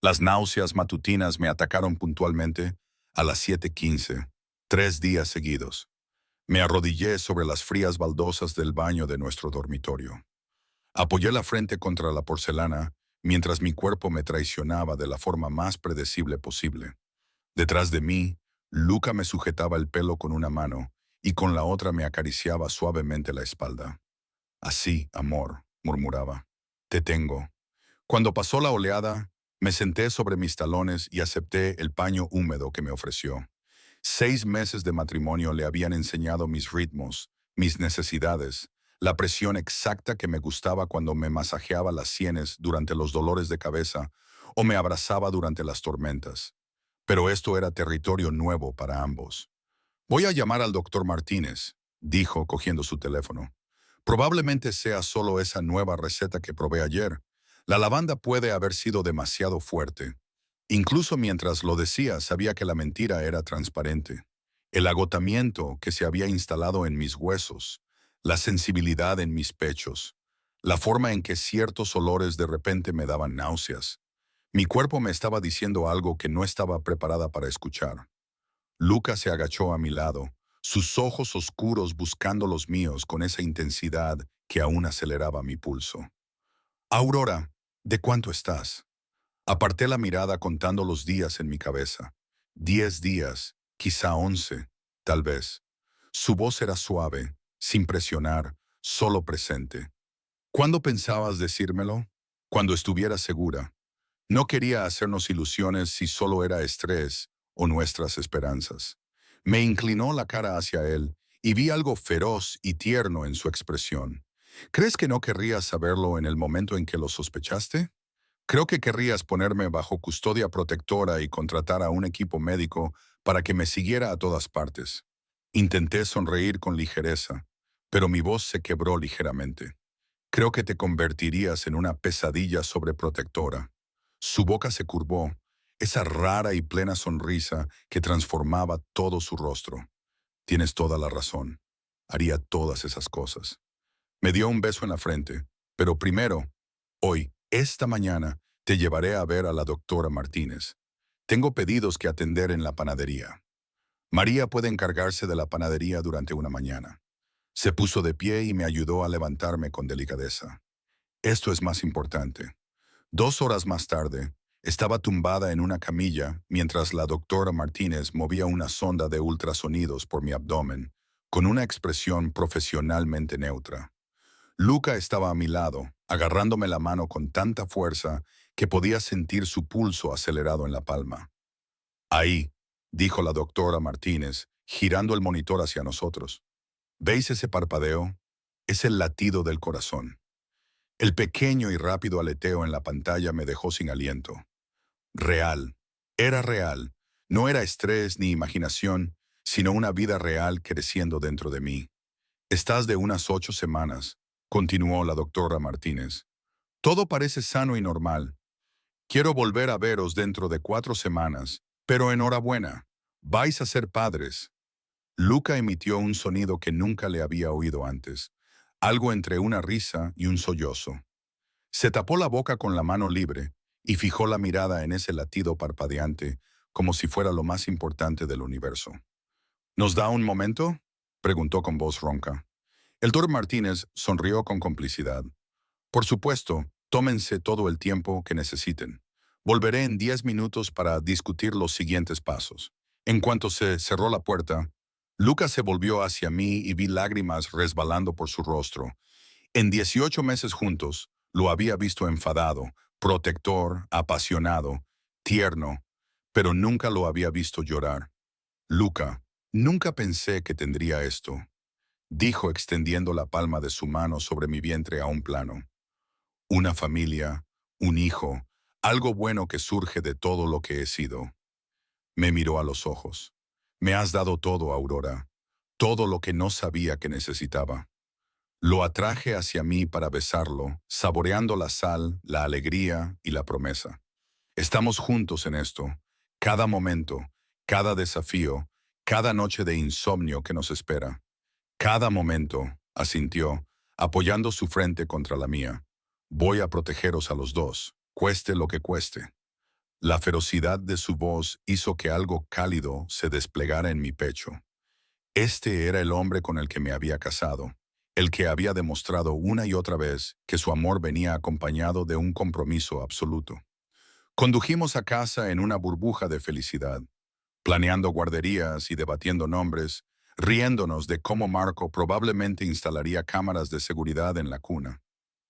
Las náuseas matutinas me atacaron puntualmente a las 7:15, 3 días seguidos. Me arrodillé sobre las frías baldosas del baño de nuestro dormitorio. Apoyé la frente contra la porcelana mientras mi cuerpo me traicionaba de la forma más predecible posible. Detrás de mí, Luca me sujetaba el pelo con una mano y con la otra me acariciaba suavemente la espalda. Así, amor, murmuraba. Te tengo. Cuando pasó la oleada, me senté sobre mis talones y acepté el paño húmedo que me ofreció. 6 meses de matrimonio le habían enseñado mis ritmos, mis necesidades, la presión exacta que me gustaba cuando me masajeaba las sienes durante los dolores de cabeza o me abrazaba durante las tormentas. Pero esto era territorio nuevo para ambos. Voy a llamar al doctor Martínez, dijo cogiendo su teléfono. Probablemente sea solo esa nueva receta que probé ayer. La lavanda puede haber sido demasiado fuerte. Incluso mientras lo decía, sabía que la mentira era transparente. El agotamiento que se había instalado en mis huesos, la sensibilidad en mis pechos, la forma en que ciertos olores de repente me daban náuseas. Mi cuerpo me estaba diciendo algo que no estaba preparada para escuchar. Luca se agachó a mi lado, sus ojos oscuros buscando los míos con esa intensidad que aún aceleraba mi pulso. Aurora, ¿de cuánto estás? Aparté la mirada contando los días en mi cabeza. 10 días, quizá 11, tal vez. Su voz era suave, sin presionar, solo presente. ¿Cuándo pensabas decírmelo? Cuando estuviera segura. No quería hacernos ilusiones si solo era estrés o nuestras esperanzas. Me inclinó la cara hacia él y vi algo feroz y tierno en su expresión. ¿Crees que no querrías saberlo en el momento en que lo sospechaste? Creo que querrías ponerme bajo custodia protectora y contratar a un equipo médico para que me siguiera a todas partes. Intenté sonreír con ligereza, pero mi voz se quebró ligeramente. Creo que te convertirías en una pesadilla sobreprotectora. Su boca se curvó, esa rara y plena sonrisa que transformaba todo su rostro. Tienes toda la razón. Haría todas esas cosas. Me dio un beso en la frente, pero primero, hoy, esta mañana, te llevaré a ver a la doctora Martínez. Tengo pedidos que atender en la panadería. María puede encargarse de la panadería durante una mañana. Se puso de pie y me ayudó a levantarme con delicadeza. Esto es más importante. 2 horas más tarde, estaba tumbada en una camilla mientras la doctora Martínez movía una sonda de ultrasonidos por mi abdomen, con una expresión profesionalmente neutra. Luca estaba a mi lado, agarrándome la mano con tanta fuerza que podía sentir su pulso acelerado en la palma. Ahí, dijo la doctora Martínez, girando el monitor hacia nosotros. ¿Veis ese parpadeo? Es el latido del corazón. El pequeño y rápido aleteo en la pantalla me dejó sin aliento. Real. Era real. No era estrés ni imaginación, sino una vida real creciendo dentro de mí. Estás de unas 8 semanas, continuó la doctora Martínez. Todo parece sano y normal. Quiero volver a veros dentro de 4 semanas, pero enhorabuena. Vais a ser padres. Luca emitió un sonido que nunca le había oído antes, algo entre una risa y un sollozo. Se tapó la boca con la mano libre y fijó la mirada en ese latido parpadeante como si fuera lo más importante del universo. ¿Nos da un momento?, preguntó con voz ronca. El doctor Martínez sonrió con complicidad. Por supuesto, tómense todo el tiempo que necesiten. Volveré en 10 minutos para discutir los siguientes pasos. En cuanto se cerró la puerta, Lucas se volvió hacia mí y vi lágrimas resbalando por su rostro. En 18 meses juntos, lo había visto enfadado, protector, apasionado, tierno, pero nunca lo había visto llorar. Luca, nunca pensé que tendría esto, dijo extendiendo la palma de su mano sobre mi vientre a un plano. Una familia, un hijo, algo bueno que surge de todo lo que he sido. Me miró a los ojos. Me has dado todo, Aurora, todo lo que no sabía que necesitaba. Lo atraje hacia mí para besarlo, saboreando la sal, la alegría y la promesa. Estamos juntos en esto, cada momento, cada desafío, cada noche de insomnio que nos espera. Cada momento, asintió, apoyando su frente contra la mía. Voy a protegeros a los dos, cueste lo que cueste. La ferocidad de su voz hizo que algo cálido se desplegara en mi pecho. Este era el hombre con el que me había casado, el que había demostrado una y otra vez que su amor venía acompañado de un compromiso absoluto. Condujimos a casa en una burbuja de felicidad, planeando guarderías y debatiendo nombres, riéndonos de cómo Marco probablemente instalaría cámaras de seguridad en la cuna.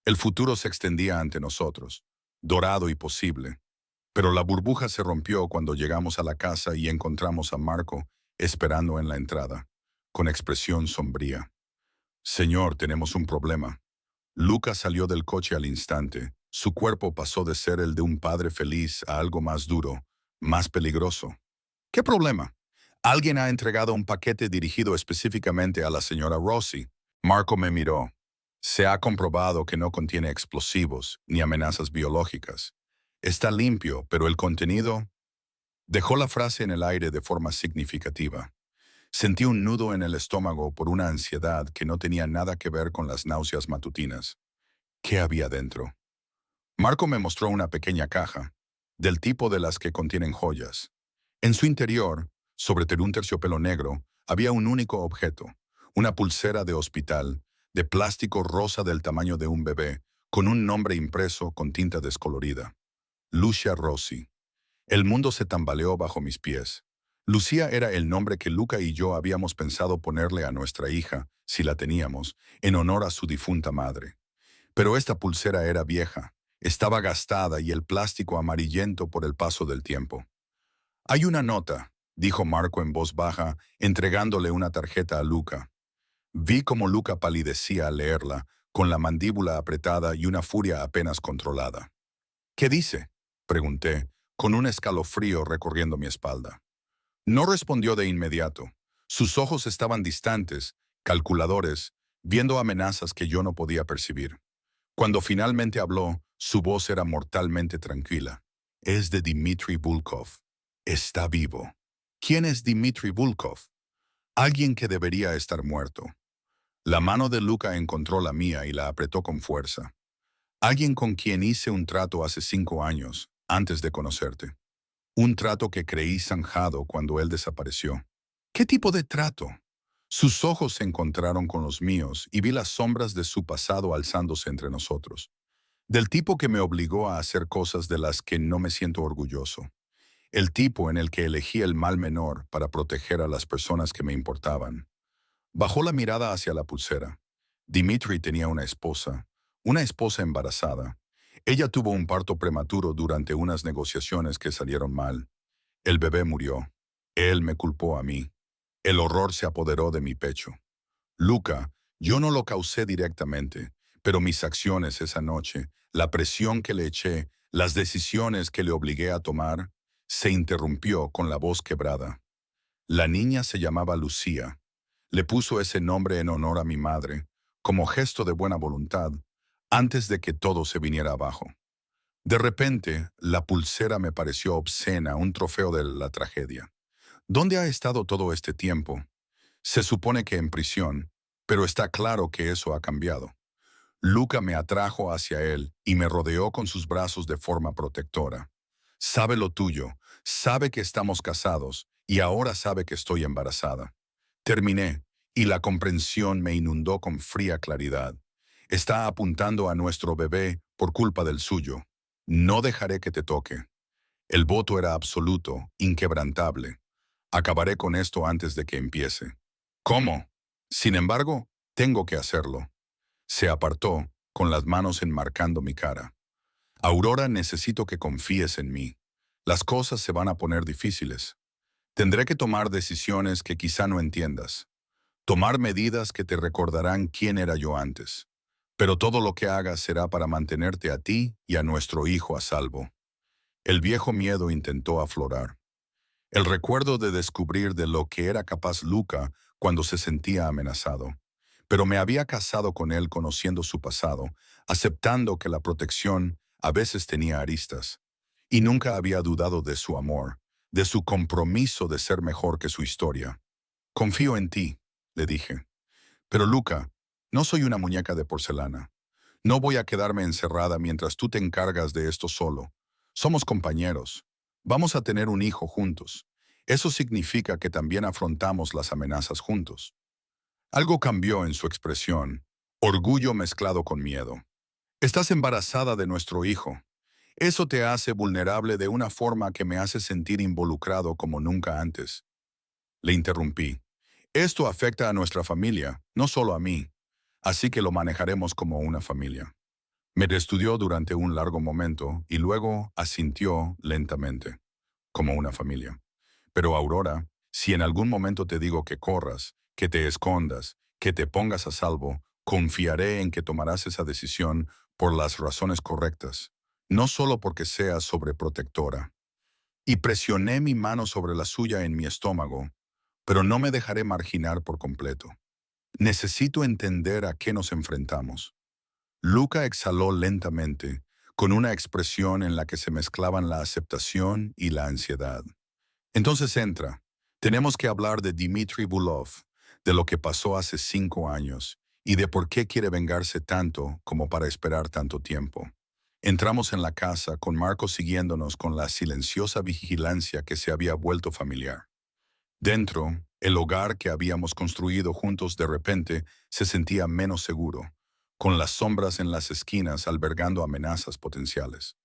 El futuro se extendía ante nosotros, dorado y posible. Pero la burbuja se rompió cuando llegamos a la casa y encontramos a Marco esperando en la entrada, con expresión sombría. Señor, tenemos un problema. Lucas salió del coche al instante. Su cuerpo pasó de ser el de un padre feliz a algo más duro, más peligroso. ¿Qué problema? Alguien ha entregado un paquete dirigido específicamente a la señora Rossi. Marco me miró. Se ha comprobado que no contiene explosivos ni amenazas biológicas. Está limpio, pero el contenido... Dejó la frase en el aire de forma significativa. Sentí un nudo en el estómago por una ansiedad que no tenía nada que ver con las náuseas matutinas. ¿Qué había dentro? Marco me mostró una pequeña caja, del tipo de las que contienen joyas. En su interior, sobre un terciopelo negro, había un único objeto, una pulsera de hospital, de plástico rosa del tamaño de un bebé, con un nombre impreso con tinta descolorida. Lucia Rossi. El mundo se tambaleó bajo mis pies. Lucía era el nombre que Luca y yo habíamos pensado ponerle a nuestra hija, si la teníamos, en honor a su difunta madre. Pero esta pulsera era vieja, estaba gastada y el plástico amarillento por el paso del tiempo. Hay una nota, dijo Marco en voz baja, entregándole una tarjeta a Luca. Vi cómo Luca palidecía al leerla, con la mandíbula apretada y una furia apenas controlada. ¿Qué dice?, pregunté, con un escalofrío recorriendo mi espalda. No respondió de inmediato. Sus ojos estaban distantes, calculadores, viendo amenazas que yo no podía percibir. Cuando finalmente habló, su voz era mortalmente tranquila. Es de Dmitry Volkov. Está vivo. ¿Quién es Dmitry Volkov? Alguien que debería estar muerto. La mano de Luca encontró la mía y la apretó con fuerza. Alguien con quien hice un trato hace 5 años, antes de conocerte. Un trato que creí zanjado cuando él desapareció. ¿Qué tipo de trato? Sus ojos se encontraron con los míos y vi las sombras de su pasado alzándose entre nosotros. Del tipo que me obligó a hacer cosas de las que no me siento orgulloso. El tipo en el que elegí el mal menor para proteger a las personas que me importaban. Bajó la mirada hacia la pulsera. Dmitry tenía una esposa embarazada. Ella tuvo un parto prematuro durante unas negociaciones que salieron mal. El bebé murió. Él me culpó a mí. El horror se apoderó de mi pecho. Luca, yo no lo causé directamente, pero mis acciones esa noche, la presión que le eché, las decisiones que le obligué a tomar, se interrumpió con la voz quebrada. La niña se llamaba Lucía. Le puso ese nombre en honor a mi madre, como gesto de buena voluntad, antes de que todo se viniera abajo. De repente, la pulsera me pareció obscena, un trofeo de la tragedia. ¿Dónde ha estado todo este tiempo? Se supone que en prisión, pero está claro que eso ha cambiado. Luca me atrajo hacia él y me rodeó con sus brazos de forma protectora. Sabe lo tuyo, sabe que estamos casados y ahora sabe que estoy embarazada. Terminé y la comprensión me inundó con fría claridad. Está apuntando a nuestro bebé por culpa del suyo. No dejaré que te toque. El voto era absoluto, inquebrantable. Acabaré con esto antes de que empiece. ¿Cómo? Sin embargo, tengo que hacerlo. Se apartó, con las manos enmarcando mi cara. Aurora, necesito que confíes en mí. Las cosas se van a poner difíciles. Tendré que tomar decisiones que quizá no entiendas. Tomar medidas que te recordarán quién era yo antes. Pero todo lo que hagas será para mantenerte a ti y a nuestro hijo a salvo. El viejo miedo intentó aflorar. El recuerdo de descubrir de lo que era capaz Luca cuando se sentía amenazado. Pero me había casado con él conociendo su pasado, aceptando que la protección a veces tenía aristas. Y nunca había dudado de su amor, de su compromiso de ser mejor que su historia. Confío en ti, le dije. Pero Luca, no soy una muñeca de porcelana. No voy a quedarme encerrada mientras tú te encargas de esto solo. Somos compañeros. Vamos a tener un hijo juntos. Eso significa que también afrontamos las amenazas juntos. Algo cambió en su expresión, orgullo mezclado con miedo. Estás embarazada de nuestro hijo. Eso te hace vulnerable de una forma que me hace sentir involucrado como nunca antes. Le interrumpí. Esto afecta a nuestra familia, no solo a mí, así que lo manejaremos como una familia. Me estudió durante un largo momento y luego asintió lentamente, como una familia. Pero Aurora, si en algún momento te digo que corras, que te escondas, que te pongas a salvo, confiaré en que tomarás esa decisión por las razones correctas, no solo porque seas sobreprotectora. Y presioné mi mano sobre la suya en mi estómago, pero no me dejaré marginar por completo. Necesito entender a qué nos enfrentamos. Luca exhaló lentamente, con una expresión en la que se mezclaban la aceptación y la ansiedad. Entonces entra. Tenemos que hablar de Dmitry Bulov, de lo que pasó hace 5 años y de por qué quiere vengarse tanto como para esperar tanto tiempo. Entramos en la casa con Marco siguiéndonos con la silenciosa vigilancia que se había vuelto familiar. Dentro, el hogar que habíamos construido juntos de repente se sentía menos seguro, con las sombras en las esquinas albergando amenazas potenciales.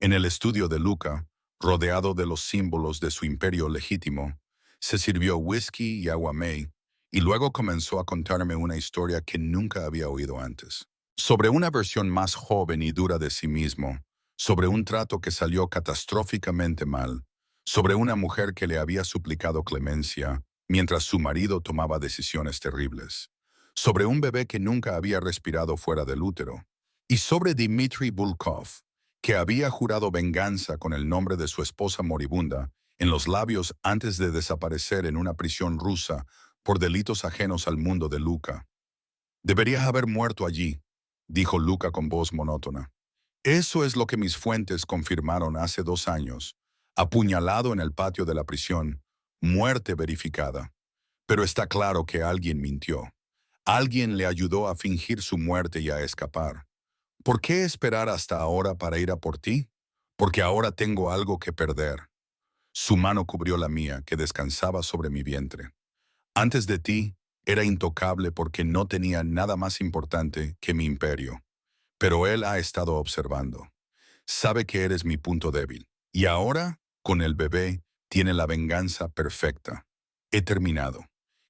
En el estudio de Luca, rodeado de los símbolos de su imperio legítimo, se sirvió whisky y aguamey, y luego comenzó a contarme una historia que nunca había oído antes. Sobre una versión más joven y dura de sí mismo, sobre un trato que salió catastróficamente mal, sobre una mujer que le había suplicado clemencia mientras su marido tomaba decisiones terribles, sobre un bebé que nunca había respirado fuera del útero, y sobre Dmitry Bulkov, que había jurado venganza con el nombre de su esposa moribunda en los labios antes de desaparecer en una prisión rusa por delitos ajenos al mundo de Luca. Deberías haber muerto allí, dijo Luca con voz monótona. Eso es lo que mis fuentes confirmaron hace 2 años, apuñalado en el patio de la prisión, muerte verificada. Pero está claro que alguien mintió. Alguien le ayudó a fingir su muerte y a escapar. ¿Por qué esperar hasta ahora para ir a por ti? Porque ahora tengo algo que perder. Su mano cubrió la mía, que descansaba sobre mi vientre. Antes de ti, era intocable porque no tenía nada más importante que mi imperio. Pero él ha estado observando. Sabe que eres mi punto débil. Y ahora, con el bebé, tiene la venganza perfecta. He terminado.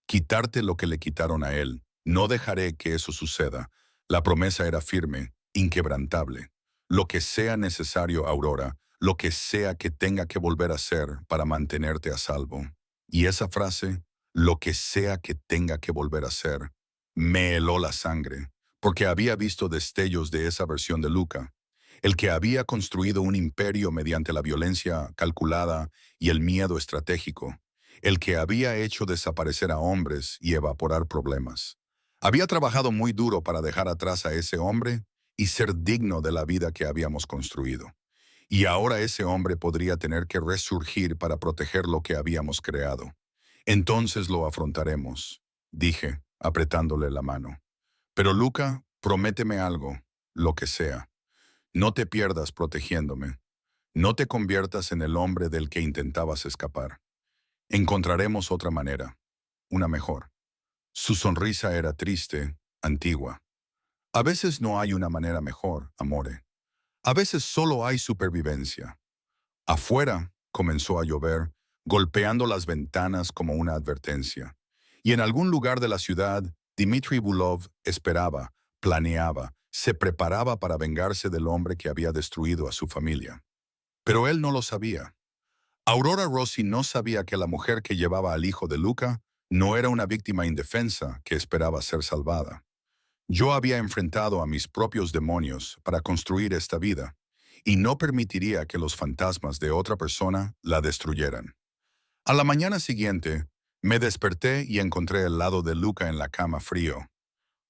Quitarte lo que le quitaron a él. No dejaré que eso suceda. La promesa era firme, inquebrantable. Lo que sea necesario, Aurora, lo que sea que tenga que volver a hacer para mantenerte a salvo. Y esa frase, lo que sea que tenga que volver a hacer, me heló la sangre, porque había visto destellos de esa versión de Luca, el que había construido un imperio mediante la violencia calculada y el miedo estratégico, el que había hecho desaparecer a hombres y evaporar problemas. Había trabajado muy duro para dejar atrás a ese hombre y ser digno de la vida que habíamos construido. Y ahora ese hombre podría tener que resurgir para proteger lo que habíamos creado. Entonces lo afrontaremos, dije, apretándole la mano. Pero Luca, prométeme algo, lo que sea. No te pierdas protegiéndome. No te conviertas en el hombre del que intentabas escapar. Encontraremos otra manera, una mejor. Su sonrisa era triste, antigua. A veces no hay una manera mejor, amore. A veces solo hay supervivencia. Afuera comenzó a llover, golpeando las ventanas como una advertencia. Y en algún lugar de la ciudad, Dmitry Bulov esperaba, planeaba, se preparaba para vengarse del hombre que había destruido a su familia. Pero él no lo sabía. Aurora Rossi no sabía que la mujer que llevaba al hijo de Luca no era una víctima indefensa que esperaba ser salvada. Yo había enfrentado a mis propios demonios para construir esta vida, y no permitiría que los fantasmas de otra persona la destruyeran. A la mañana siguiente, me desperté y encontré el lado de Luca en la cama frío.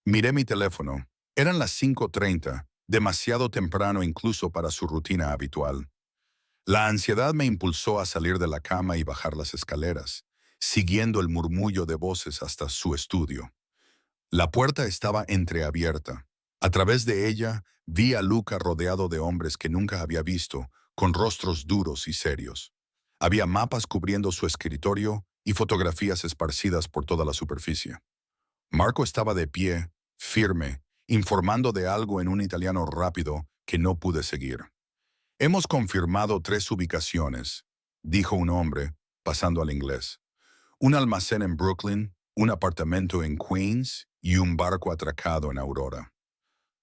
Miré mi teléfono. Eran las 5:30, demasiado temprano incluso para su rutina habitual. La ansiedad me impulsó a salir de la cama y bajar las escaleras, siguiendo el murmullo de voces hasta su estudio. La puerta estaba entreabierta. A través de ella vi a Luca rodeado de hombres que nunca había visto, con rostros duros y serios. Había mapas cubriendo su escritorio y fotografías esparcidas por toda la superficie. Marco estaba de pie, firme, informando de algo en un italiano rápido que no pude seguir. Hemos confirmado 3 ubicaciones, dijo un hombre, pasando al inglés. Un almacén en Brooklyn, un apartamento en Queens y un barco atracado en Aurora.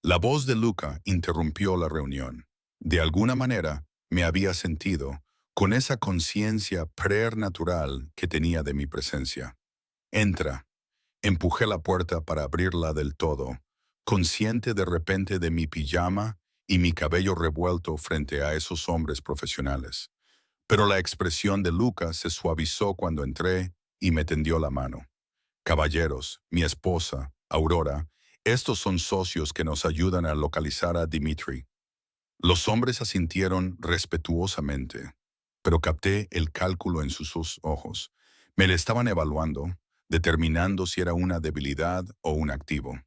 La voz de Luca interrumpió la reunión. De alguna manera, me había sentido con esa conciencia preternatural que tenía de mi presencia. Entra. Empujé la puerta para abrirla del todo, consciente de repente de mi pijama y mi cabello revuelto frente a esos hombres profesionales. Pero la expresión de Luca se suavizó cuando entré y me tendió la mano. Caballeros, mi esposa, Aurora, estos son socios que nos ayudan a localizar a Dimitri. Los hombres asintieron respetuosamente, pero capté el cálculo en sus ojos. Me le estaban evaluando, determinando si era una debilidad o un activo.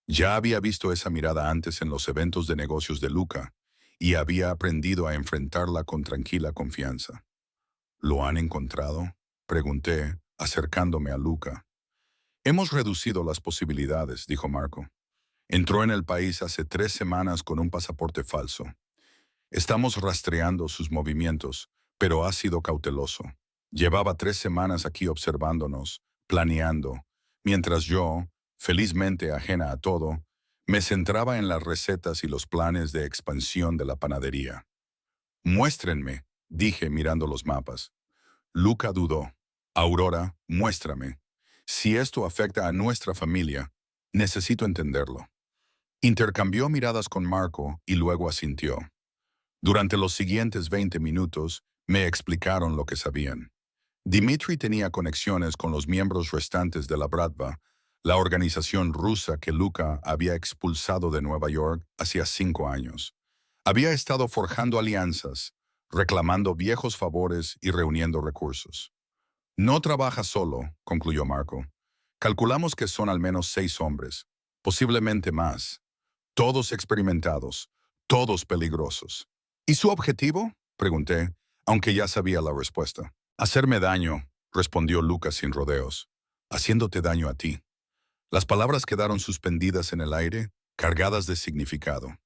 Ya había visto esa mirada antes en los eventos de negocios de Luca y había aprendido a enfrentarla con tranquila confianza. ¿Lo han encontrado?, pregunté, acercándome a Luca. Hemos reducido las posibilidades, dijo Marco. Entró en el país hace 3 semanas con un pasaporte falso. Estamos rastreando sus movimientos, pero ha sido cauteloso. Llevaba 3 semanas aquí observándonos, planeando, mientras yo, felizmente ajena a todo, me centraba en las recetas y los planes de expansión de la panadería. Muéstrenme, dije mirando los mapas. Luca dudó. Aurora, muéstrame. Si esto afecta a nuestra familia, necesito entenderlo. Intercambió miradas con Marco y luego asintió. Durante los siguientes 20 minutos, me explicaron lo que sabían. Dimitri tenía conexiones con los miembros restantes de la Bratva, la organización rusa que Luca había expulsado de Nueva York hacía 5 años. Había estado forjando alianzas, reclamando viejos favores y reuniendo recursos. No trabaja solo, concluyó Marco. Calculamos que son al menos 6 hombres, posiblemente más. Todos experimentados, todos peligrosos. ¿Y su objetivo?, pregunté, aunque ya sabía la respuesta. Hacerme daño, respondió Lucas sin rodeos. Haciéndote daño a ti. Las palabras quedaron suspendidas en el aire, cargadas de significado.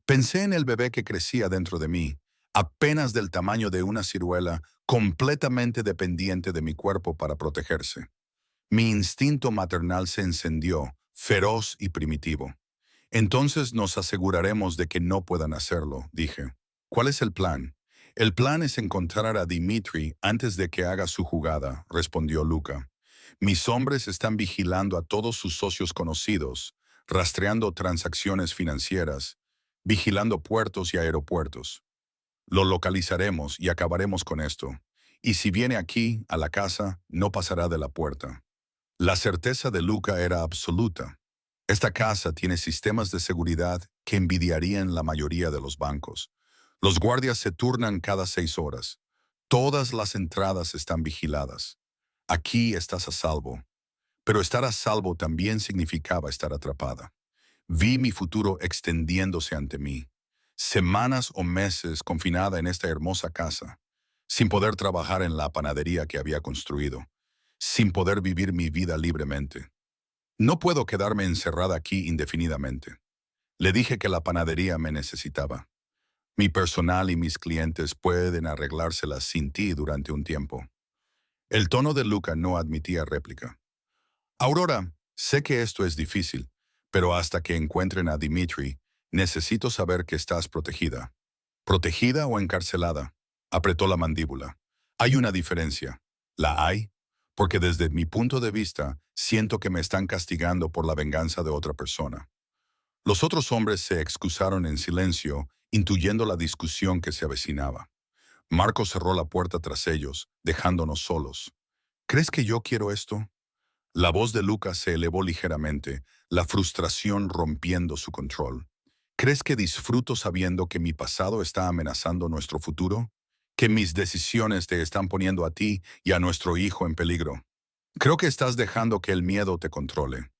Pensé en el bebé que crecía dentro de mí, apenas del tamaño de una ciruela, completamente dependiente de mi cuerpo para protegerse. Mi instinto maternal se encendió, feroz y primitivo. Entonces nos aseguraremos de que no puedan hacerlo, dije. ¿Cuál es el plan? El plan es encontrar a Dimitri antes de que haga su jugada, respondió Luca. Mis hombres están vigilando a todos sus socios conocidos, rastreando transacciones financieras, vigilando puertos y aeropuertos. Lo localizaremos y acabaremos con esto. Y si viene aquí, a la casa, no pasará de la puerta. La certeza de Luca era absoluta. Esta casa tiene sistemas de seguridad que envidiarían la mayoría de los bancos. Los guardias se turnan cada 6 horas. Todas las entradas están vigiladas. Aquí estás a salvo. Pero estar a salvo también significaba estar atrapada. Vi mi futuro extendiéndose ante mí. Semanas o meses confinada en esta hermosa casa, sin poder trabajar en la panadería que había construido, sin poder vivir mi vida libremente. No puedo quedarme encerrada aquí indefinidamente. Le dije que la panadería me necesitaba. Mi personal y mis clientes pueden arreglárselas sin ti durante un tiempo. El tono de Luca no admitía réplica. Aurora, sé que esto es difícil, pero hasta que encuentren a Dimitri, necesito saber que estás protegida. ¿Protegida o encarcelada? Apretó la mandíbula. Hay una diferencia. ¿La hay? Porque desde mi punto de vista, siento que me están castigando por la venganza de otra persona. Los otros hombres se excusaron en silencio, intuyendo la discusión que se avecinaba. Marco cerró la puerta tras ellos, dejándonos solos. ¿Crees que yo quiero esto? La voz de Lucas se elevó ligeramente, la frustración rompiendo su control. ¿Crees que disfruto sabiendo que mi pasado está amenazando nuestro futuro? ¿Que mis decisiones te están poniendo a ti y a nuestro hijo en peligro? Creo que estás dejando que el miedo te controle.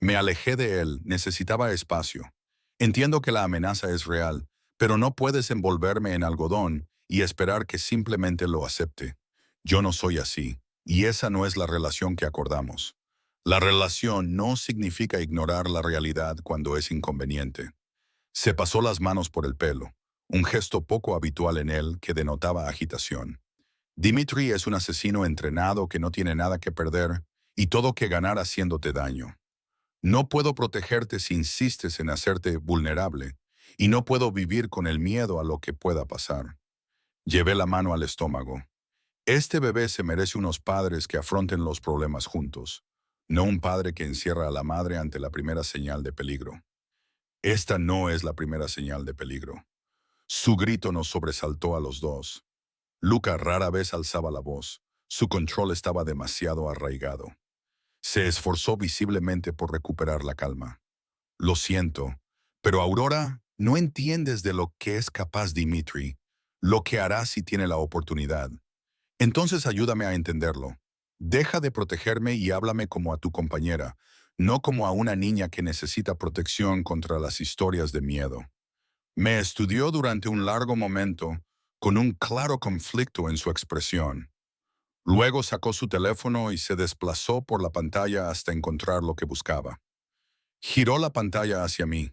Me alejé de él, necesitaba espacio. Entiendo que la amenaza es real, pero no puedes envolverme en algodón y esperar que simplemente lo acepte. Yo no soy así, y esa no es la relación que acordamos. La relación no significa ignorar la realidad cuando es inconveniente. Se pasó las manos por el pelo, un gesto poco habitual en él que denotaba agitación. Dimitri es un asesino entrenado que no tiene nada que perder y todo que ganar haciéndote daño. No puedo protegerte si insistes en hacerte vulnerable, y no puedo vivir con el miedo a lo que pueda pasar. Llevé la mano al estómago. Este bebé se merece unos padres que afronten los problemas juntos, no un padre que encierra a la madre ante la primera señal de peligro. Esta no es la primera señal de peligro. Su grito nos sobresaltó a los dos. Luca rara vez alzaba la voz. Su control estaba demasiado arraigado. Se esforzó visiblemente por recuperar la calma. Lo siento, pero Aurora, no entiendes de lo que es capaz Dimitri, lo que hará si tiene la oportunidad. Entonces ayúdame a entenderlo. Deja de protegerme y háblame como a tu compañera, no como a una niña que necesita protección contra las historias de miedo. Me estudió durante un largo momento, con un claro conflicto en su expresión. Luego sacó su teléfono y se desplazó por la pantalla hasta encontrar lo que buscaba. Giró la pantalla hacia mí.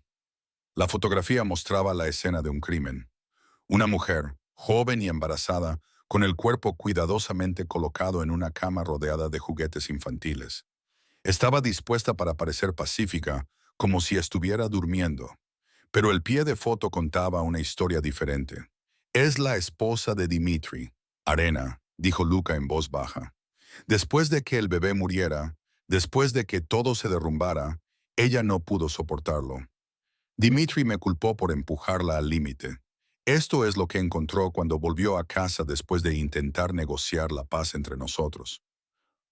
La fotografía mostraba la escena de un crimen. Una mujer, joven y embarazada, con el cuerpo cuidadosamente colocado en una cama rodeada de juguetes infantiles. Estaba dispuesta para parecer pacífica, como si estuviera durmiendo. Pero el pie de foto contaba una historia diferente. Es la esposa de Dimitri, Arena, dijo Luca en voz baja. Después de que el bebé muriera, después de que todo se derrumbara, ella no pudo soportarlo. Dimitri me culpó por empujarla al límite. Esto es lo que encontró cuando volvió a casa después de intentar negociar la paz entre nosotros.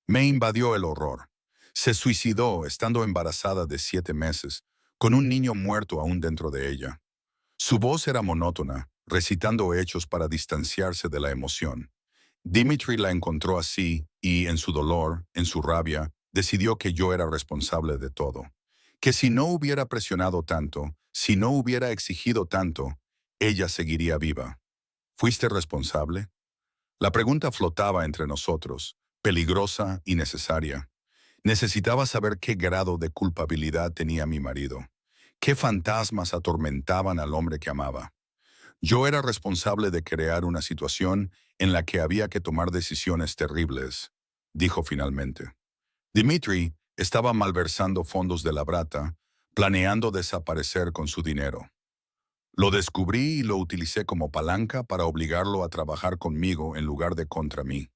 Me invadió el horror. Se suicidó estando embarazada de 7 meses, con un niño muerto aún dentro de ella. Su voz era monótona, recitando hechos para distanciarse de la emoción. Dimitri la encontró así y, en su dolor, en su rabia, decidió que yo era responsable de todo. Que si no hubiera presionado tanto, si no hubiera exigido tanto, ella seguiría viva. ¿Fuiste responsable? La pregunta flotaba entre nosotros, peligrosa y necesaria. Necesitaba saber qué grado de culpabilidad tenía mi marido. ¿Qué fantasmas atormentaban al hombre que amaba? Yo era responsable de crear una situación en la que había que tomar decisiones terribles, dijo finalmente. Dimitri estaba malversando fondos de la Brata, planeando desaparecer con su dinero. Lo descubrí y lo utilicé como palanca para obligarlo a trabajar conmigo en lugar de contra mí.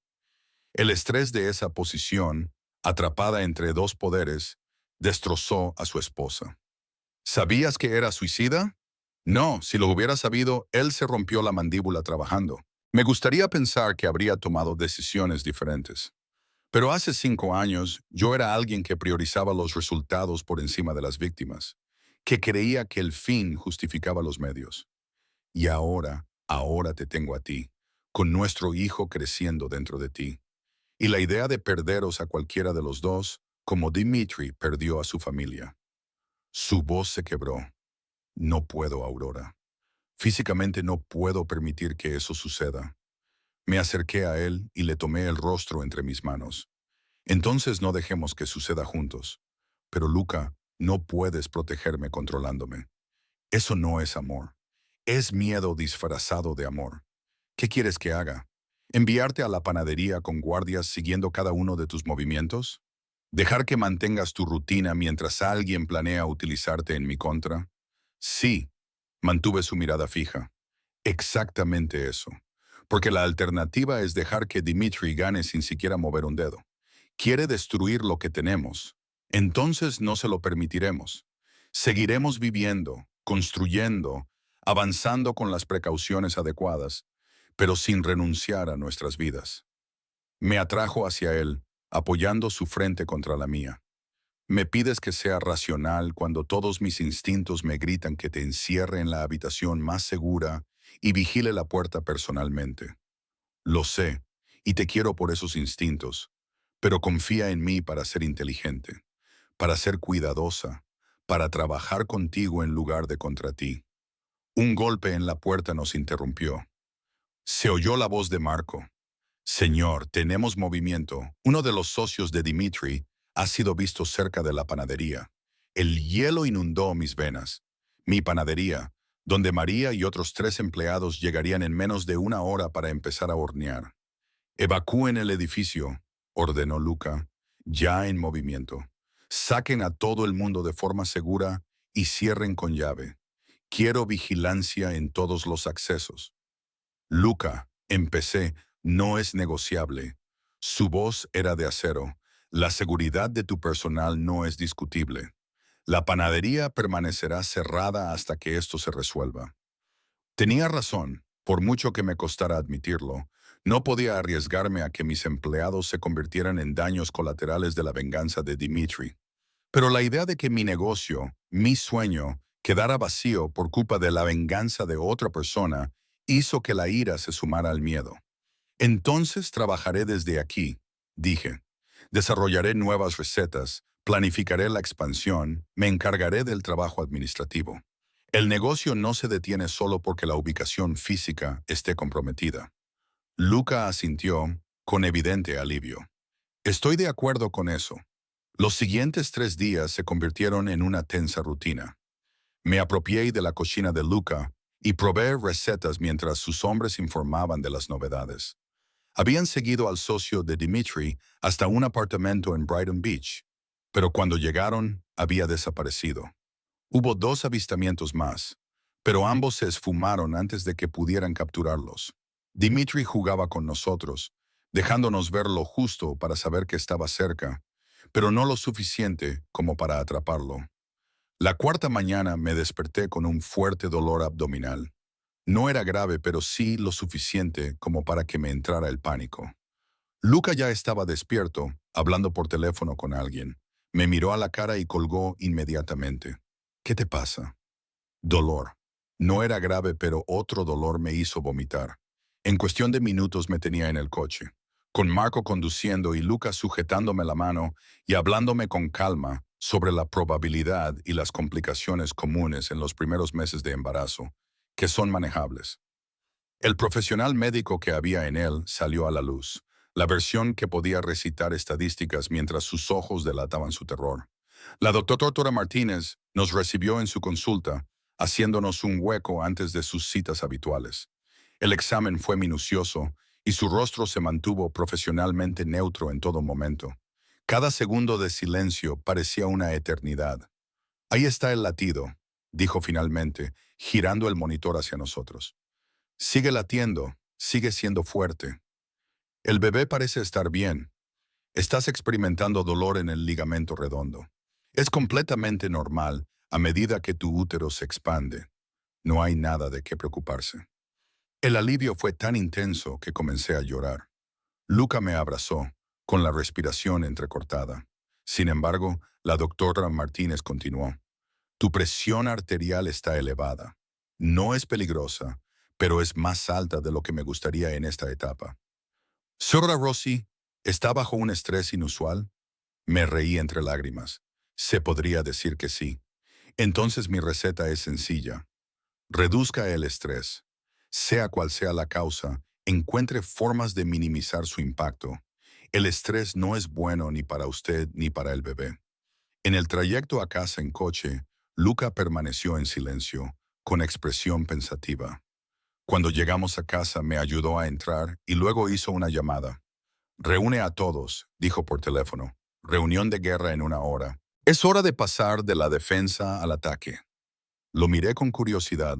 El estrés de esa posición, atrapada entre dos poderes, destrozó a su esposa. ¿Sabías que era suicida? No, si lo hubiera sabido, él se rompió la mandíbula trabajando. Me gustaría pensar que habría tomado decisiones diferentes. Pero hace 5 años, yo era alguien que priorizaba los resultados por encima de las víctimas, que creía que el fin justificaba los medios. Y ahora te tengo a ti, con nuestro hijo creciendo dentro de ti. Y la idea de perderos a cualquiera de los dos, como Dimitri perdió a su familia. Su voz se quebró. No puedo, Aurora. Físicamente no puedo permitir que eso suceda. Me acerqué a él y le tomé el rostro entre mis manos. Entonces no dejemos que suceda juntos. Pero Luca, no puedes protegerme controlándome. Eso no es amor. Es miedo disfrazado de amor. ¿Qué quieres que haga? ¿Enviarte a la panadería con guardias siguiendo cada uno de tus movimientos? ¿Dejar que mantengas tu rutina mientras alguien planea utilizarte en mi contra? Sí, mantuve su mirada fija. Exactamente eso. Porque la alternativa es dejar que Dimitri gane sin siquiera mover un dedo. Quiere destruir lo que tenemos. Entonces no se lo permitiremos. Seguiremos viviendo, construyendo, avanzando con las precauciones adecuadas, pero sin renunciar a nuestras vidas. Me atrajo hacia él, apoyando su frente contra la mía. Me pides que sea racional cuando todos mis instintos me gritan que te encierre en la habitación más segura y vigile la puerta personalmente. Lo sé, y te quiero por esos instintos, pero confía en mí para ser inteligente, para ser cuidadosa, para trabajar contigo en lugar de contra ti. Un golpe en la puerta nos interrumpió. Se oyó la voz de Marco. Señor, tenemos movimiento. Uno de los socios de Dimitri ha sido visto cerca de la panadería. El hielo inundó mis venas. Mi panadería, donde María y otros 3 empleados llegarían en menos de una hora para empezar a hornear. Evacúen el edificio, ordenó Luca, ya en movimiento. Saquen a todo el mundo de forma segura y cierren con llave. Quiero vigilancia en todos los accesos. Luca, empecé, no es negociable. Su voz era de acero. La seguridad de tu personal no es discutible. La panadería permanecerá cerrada hasta que esto se resuelva. Tenía razón, por mucho que me costara admitirlo. No podía arriesgarme a que mis empleados se convirtieran en daños colaterales de la venganza de Dimitri. Pero la idea de que mi negocio, mi sueño, quedara vacío por culpa de la venganza de otra persona, hizo que la ira se sumara al miedo. Entonces trabajaré desde aquí, dije. Desarrollaré nuevas recetas, planificaré la expansión, me encargaré del trabajo administrativo. El negocio no se detiene solo porque la ubicación física esté comprometida. Luca asintió, con evidente alivio. Estoy de acuerdo con eso. Los siguientes 3 días se convirtieron en una tensa rutina. Me apropié de la cocina de Luca y probé recetas mientras sus hombres informaban de las novedades. Habían seguido al socio de Dimitri hasta un apartamento en Brighton Beach, pero cuando llegaron había desaparecido. Hubo 2 avistamientos más, pero ambos se esfumaron antes de que pudieran capturarlos. Dimitri jugaba con nosotros, dejándonos ver lo justo para saber que estaba cerca, pero no lo suficiente como para atraparlo. La cuarta mañana me desperté con un fuerte dolor abdominal. No era grave, pero sí lo suficiente como para que me entrara el pánico. Luca ya estaba despierto, hablando por teléfono con alguien. Me miró a la cara y colgó inmediatamente. ¿Qué te pasa? Dolor. No era grave, pero otro dolor me hizo vomitar. En cuestión de minutos me tenía en el coche, con Marco conduciendo y Luca sujetándome la mano y hablándome con calma sobre la probabilidad y las complicaciones comunes en los primeros meses de embarazo, que son manejables. El profesional médico que había en él salió a la luz, la versión que podía recitar estadísticas mientras sus ojos delataban su terror. La doctora Martínez nos recibió en su consulta, haciéndonos un hueco antes de sus citas habituales. El examen fue minucioso y su rostro se mantuvo profesionalmente neutro en todo momento. Cada segundo de silencio parecía una eternidad. Ahí está el latido, dijo finalmente, girando el monitor hacia nosotros. Sigue latiendo, sigue siendo fuerte. El bebé parece estar bien. Estás experimentando dolor en el ligamento redondo. Es completamente normal a medida que tu útero se expande. No hay nada de qué preocuparse. El alivio fue tan intenso que comencé a llorar. Luca me abrazó, con la respiración entrecortada. Sin embargo, la doctora Martínez continuó. Tu presión arterial está elevada. No es peligrosa, pero es más alta de lo que me gustaría en esta etapa. Sora Rossi, ¿está bajo un estrés inusual? Me reí entre lágrimas. Se podría decir que sí. Entonces mi receta es sencilla. Reduzca el estrés. Sea cual sea la causa, encuentre formas de minimizar su impacto. El estrés no es bueno ni para usted ni para el bebé. En el trayecto a casa en coche, Luca permaneció en silencio, con expresión pensativa. Cuando llegamos a casa me ayudó a entrar y luego hizo una llamada. Reúne a todos, dijo por teléfono. Reunión de guerra en una hora. Es hora de pasar de la defensa al ataque. Lo miré con curiosidad.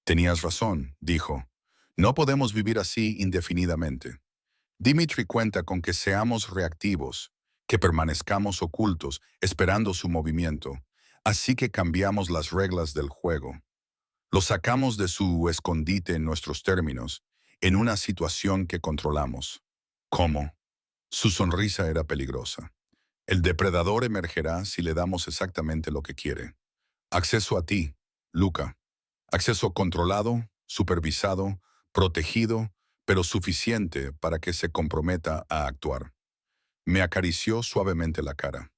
Tenías razón, dijo. No podemos vivir así indefinidamente. Dimitri cuenta con que seamos reactivos, que permanezcamos ocultos, esperando su movimiento. Así que cambiamos las reglas del juego. Lo sacamos de su escondite en nuestros términos, en una situación que controlamos. ¿Cómo? Su sonrisa era peligrosa. El depredador emergerá si le damos exactamente lo que quiere. Acceso a ti, Luca. Acceso controlado, supervisado, protegido, pero suficiente para que se comprometa a actuar. Me acarició suavemente la cara.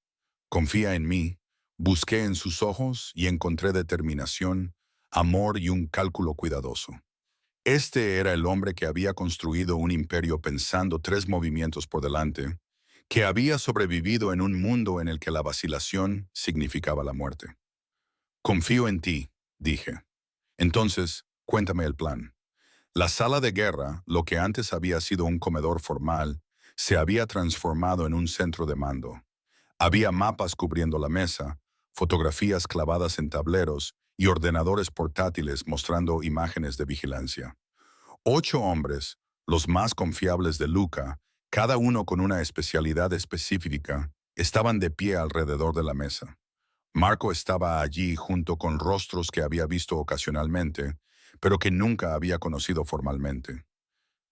Confía en mí. Busqué en sus ojos y encontré determinación, amor y un cálculo cuidadoso. Este era el hombre que había construido un imperio pensando 3 movimientos por delante, que había sobrevivido en un mundo en el que la vacilación significaba la muerte. Confío en ti, dije. Entonces, cuéntame el plan. La sala de guerra, lo que antes había sido un comedor formal, se había transformado en un centro de mando. Había mapas cubriendo la mesa, fotografías clavadas en tableros y ordenadores portátiles mostrando imágenes de vigilancia. 8 hombres, los más confiables de Luca, cada uno con una especialidad específica, estaban de pie alrededor de la mesa. Marco estaba allí junto con rostros que había visto ocasionalmente, pero que nunca había conocido formalmente.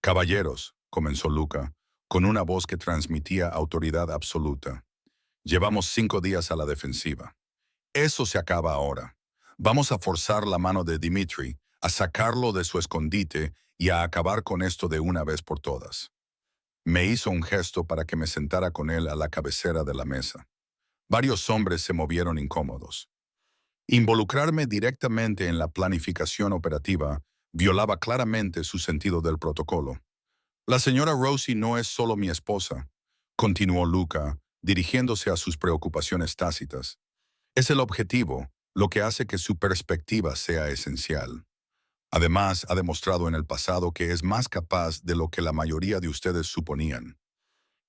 Caballeros, comenzó Luca, con una voz que transmitía autoridad absoluta. Llevamos 5 días a la defensiva. Eso se acaba ahora. Vamos a forzar la mano de Dimitri, a sacarlo de su escondite y a acabar con esto de una vez por todas. Me hizo un gesto para que me sentara con él a la cabecera de la mesa. Varios hombres se movieron incómodos. Involucrarme directamente en la planificación operativa violaba claramente su sentido del protocolo. La señora Rosie no es solo mi esposa, continuó Luca, dirigiéndose a sus preocupaciones tácitas. Es el objetivo, lo que hace que su perspectiva sea esencial. Además, ha demostrado en el pasado que es más capaz de lo que la mayoría de ustedes suponían.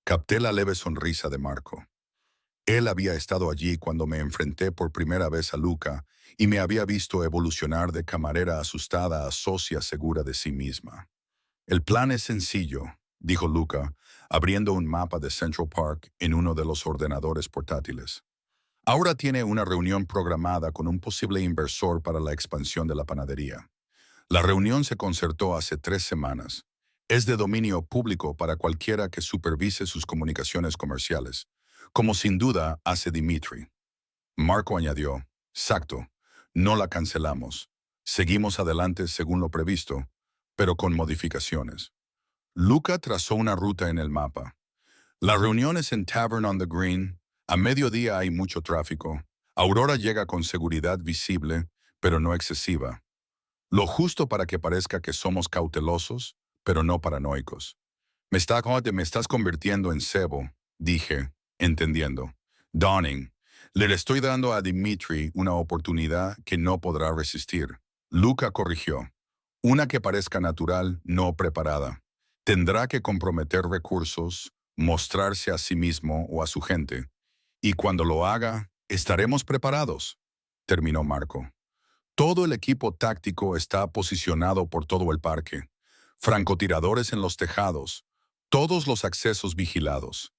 Capté la leve sonrisa de Marco. Él había estado allí cuando me enfrenté por primera vez a Luca y me había visto evolucionar de camarera asustada a socia segura de sí misma. El plan es sencillo, dijo Luca, abriendo un mapa de Central Park en uno de los ordenadores portátiles. Ahora tiene una reunión programada con un posible inversor para la expansión de la panadería. La reunión se concertó hace 3 semanas. Es de dominio público para cualquiera que supervise sus comunicaciones comerciales, como sin duda hace Dimitri. Marco añadió, exacto, no la cancelamos. Seguimos adelante según lo previsto, pero con modificaciones. Luca trazó una ruta en el mapa. La reunión es en Tavern on the Green. A mediodía hay mucho tráfico. Aurora llega con seguridad visible, pero no excesiva. Lo justo para que parezca que somos cautelosos, pero no paranoicos. Me estás convirtiendo en cebo, dije, entendiendo. Dawning, le estoy dando a Dimitri una oportunidad que no podrá resistir. Luca corrigió. Una que parezca natural, no preparada. Tendrá que comprometer recursos, mostrarse a sí mismo o a su gente. Y cuando lo haga, estaremos preparados, terminó Marco. Todo el equipo táctico está posicionado por todo el parque. Francotiradores en los tejados, todos los accesos vigilados.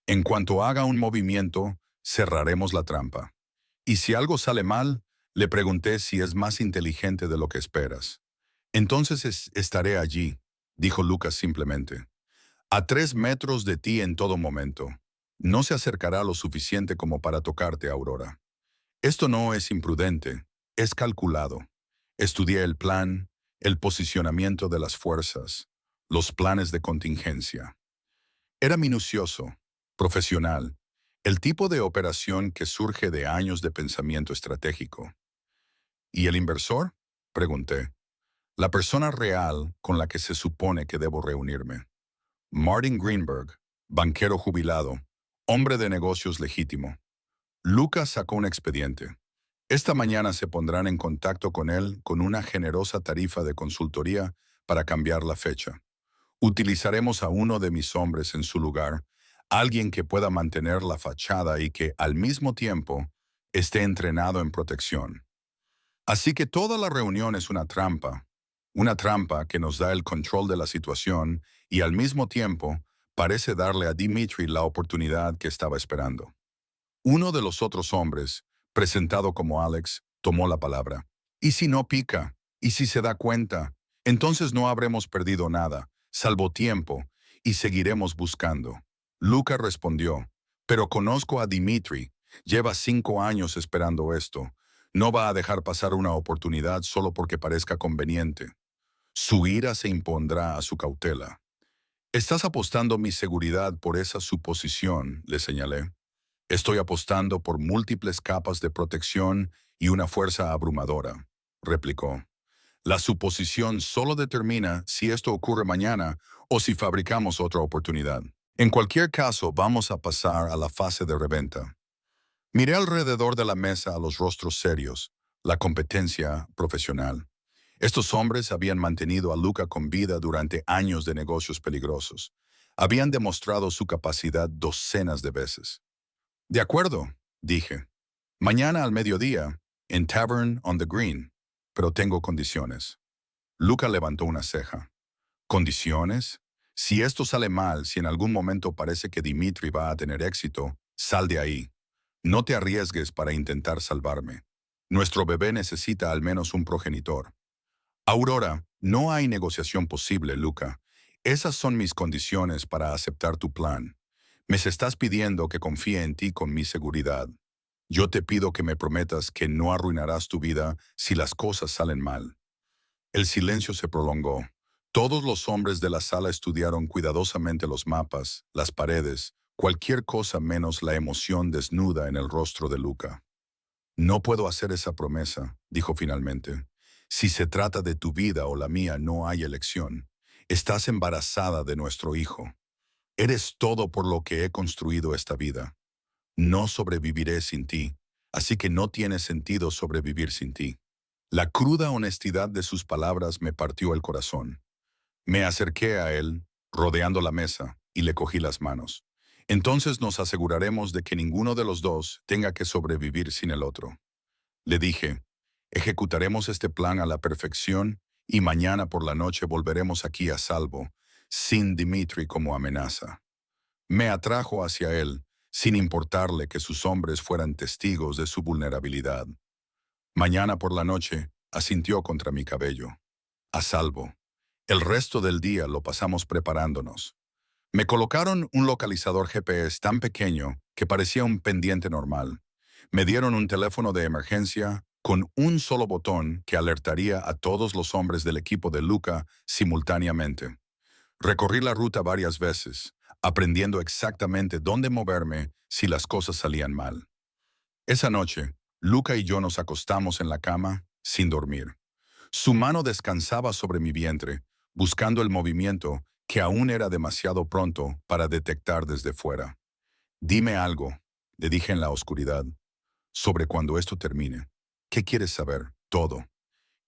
En cuanto haga un movimiento, cerraremos la trampa. Y si algo sale mal, le pregunté si es más inteligente de lo que esperas. Entonces estaré allí, dijo Lucas simplemente. A 3 metros de ti en todo momento. No se acercará lo suficiente como para tocarte, Aurora. Esto no es imprudente, es calculado. Estudié el plan, el posicionamiento de las fuerzas, los planes de contingencia. Era minucioso, profesional, el tipo de operación que surge de años de pensamiento estratégico. ¿Y el inversor? Pregunté. La persona real con la que se supone que debo reunirme. Martin Greenberg, banquero jubilado, hombre de negocios legítimo. Lucas sacó un expediente. Esta mañana se pondrán en contacto con él con una generosa tarifa de consultoría para cambiar la fecha. Utilizaremos a uno de mis hombres en su lugar, alguien que pueda mantener la fachada y que, al mismo tiempo, esté entrenado en protección. Así que toda la reunión es una trampa que nos da el control de la situación y al mismo tiempo parece darle a Dimitri la oportunidad que estaba esperando. Uno de los otros hombres, presentado como Alex, tomó la palabra. ¿Y si no pica? ¿Y si se da cuenta? Entonces no habremos perdido nada, salvo tiempo, y seguiremos buscando. Luca respondió, pero conozco a Dimitri. Lleva 5 años esperando esto. No va a dejar pasar una oportunidad solo porque parezca conveniente. Su ira se impondrá a su cautela. Estás apostando mi seguridad por esa suposición, le señalé. Estoy apostando por múltiples capas de protección y una fuerza abrumadora, replicó. La suposición solo determina si esto ocurre mañana o si fabricamos otra oportunidad. En cualquier caso, vamos a pasar a la fase de reventa. Miré alrededor de la mesa a los rostros serios, la competencia profesional. Estos hombres habían mantenido a Luca con vida durante años de negocios peligrosos. Habían demostrado su capacidad docenas de veces. De acuerdo, dije. Mañana al mediodía, en Tavern on the Green, pero tengo condiciones. Luca levantó una ceja. ¿Condiciones? Si esto sale mal, si en algún momento parece que Dimitri va a tener éxito, sal de ahí. No te arriesgues para intentar salvarme. Nuestro bebé necesita al menos un progenitor. Aurora, no hay negociación posible, Luca. Esas son mis condiciones para aceptar tu plan. Me estás pidiendo que confíe en ti con mi seguridad. Yo te pido que me prometas que no arruinarás tu vida si las cosas salen mal. El silencio se prolongó. Todos los hombres de la sala estudiaron cuidadosamente los mapas, las paredes, cualquier cosa menos la emoción desnuda en el rostro de Luca. No puedo hacer esa promesa, dijo finalmente. Si se trata de tu vida o la mía, no hay elección. Estás embarazada de nuestro hijo. Eres todo por lo que he construido esta vida. No sobreviviré sin ti, así que no tiene sentido sobrevivir sin ti. La cruda honestidad de sus palabras me partió el corazón. Me acerqué a él, rodeando la mesa, y le cogí las manos. Entonces nos aseguraremos de que ninguno de los dos tenga que sobrevivir sin el otro. Le dije, ejecutaremos este plan a la perfección y mañana por la noche volveremos aquí a salvo, sin Dimitri como amenaza. Me atrajo hacia él, sin importarle que sus hombres fueran testigos de su vulnerabilidad. Mañana por la noche, asintió contra mi cabello. A salvo. El resto del día lo pasamos preparándonos. Me colocaron un localizador GPS tan pequeño que parecía un pendiente normal. Me dieron un teléfono de emergencia con un solo botón que alertaría a todos los hombres del equipo de Luca simultáneamente. Recorrí la ruta varias veces, aprendiendo exactamente dónde moverme si las cosas salían mal. Esa noche, Luca y yo nos acostamos en la cama sin dormir. Su mano descansaba sobre mi vientre, buscando el movimiento que aún era demasiado pronto para detectar desde fuera. Dime algo, le dije en la oscuridad, sobre cuando esto termine. ¿Qué quieres saber? Todo.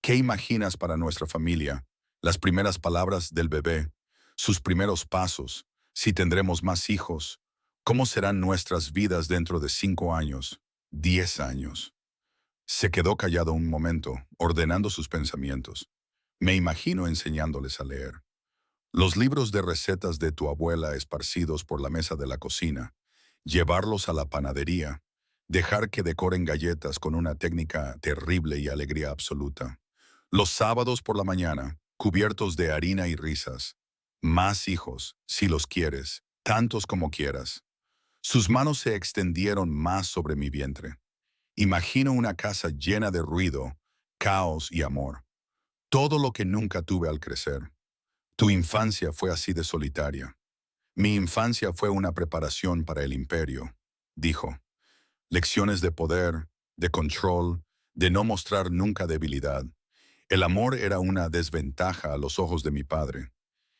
¿Qué imaginas para nuestra familia? Las primeras palabras del bebé, sus primeros pasos, si tendremos más hijos, cómo serán nuestras vidas dentro de 5 años, 10 años. Se quedó callado un momento, ordenando sus pensamientos. Me imagino enseñándoles a leer. Los libros de recetas de tu abuela esparcidos por la mesa de la cocina, llevarlos a la panadería, dejar que decoren galletas con una técnica terrible y alegría absoluta. Los sábados por la mañana, cubiertos de harina y risas. Más hijos, si los quieres, tantos como quieras. Sus manos se extendieron más sobre mi vientre. Imagino una casa llena de ruido, caos y amor. Todo lo que nunca tuve al crecer. Tu infancia fue así de solitaria. Mi infancia fue una preparación para el imperio, dijo. Lecciones de poder, de control, de no mostrar nunca debilidad. El amor era una desventaja a los ojos de mi padre.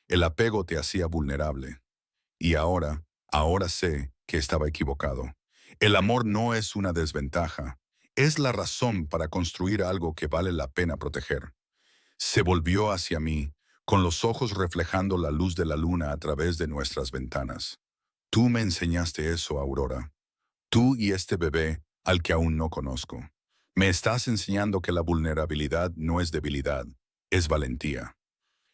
El apego te hacía vulnerable. Y ahora sé que estaba equivocado. El amor no es una desventaja. Es la razón para construir algo que vale la pena proteger. Se volvió hacia mí, con los ojos reflejando la luz de la luna a través de nuestras ventanas. Tú me enseñaste eso, Aurora. Tú y este bebé, al que aún no conozco. Me estás enseñando que la vulnerabilidad no es debilidad, es valentía.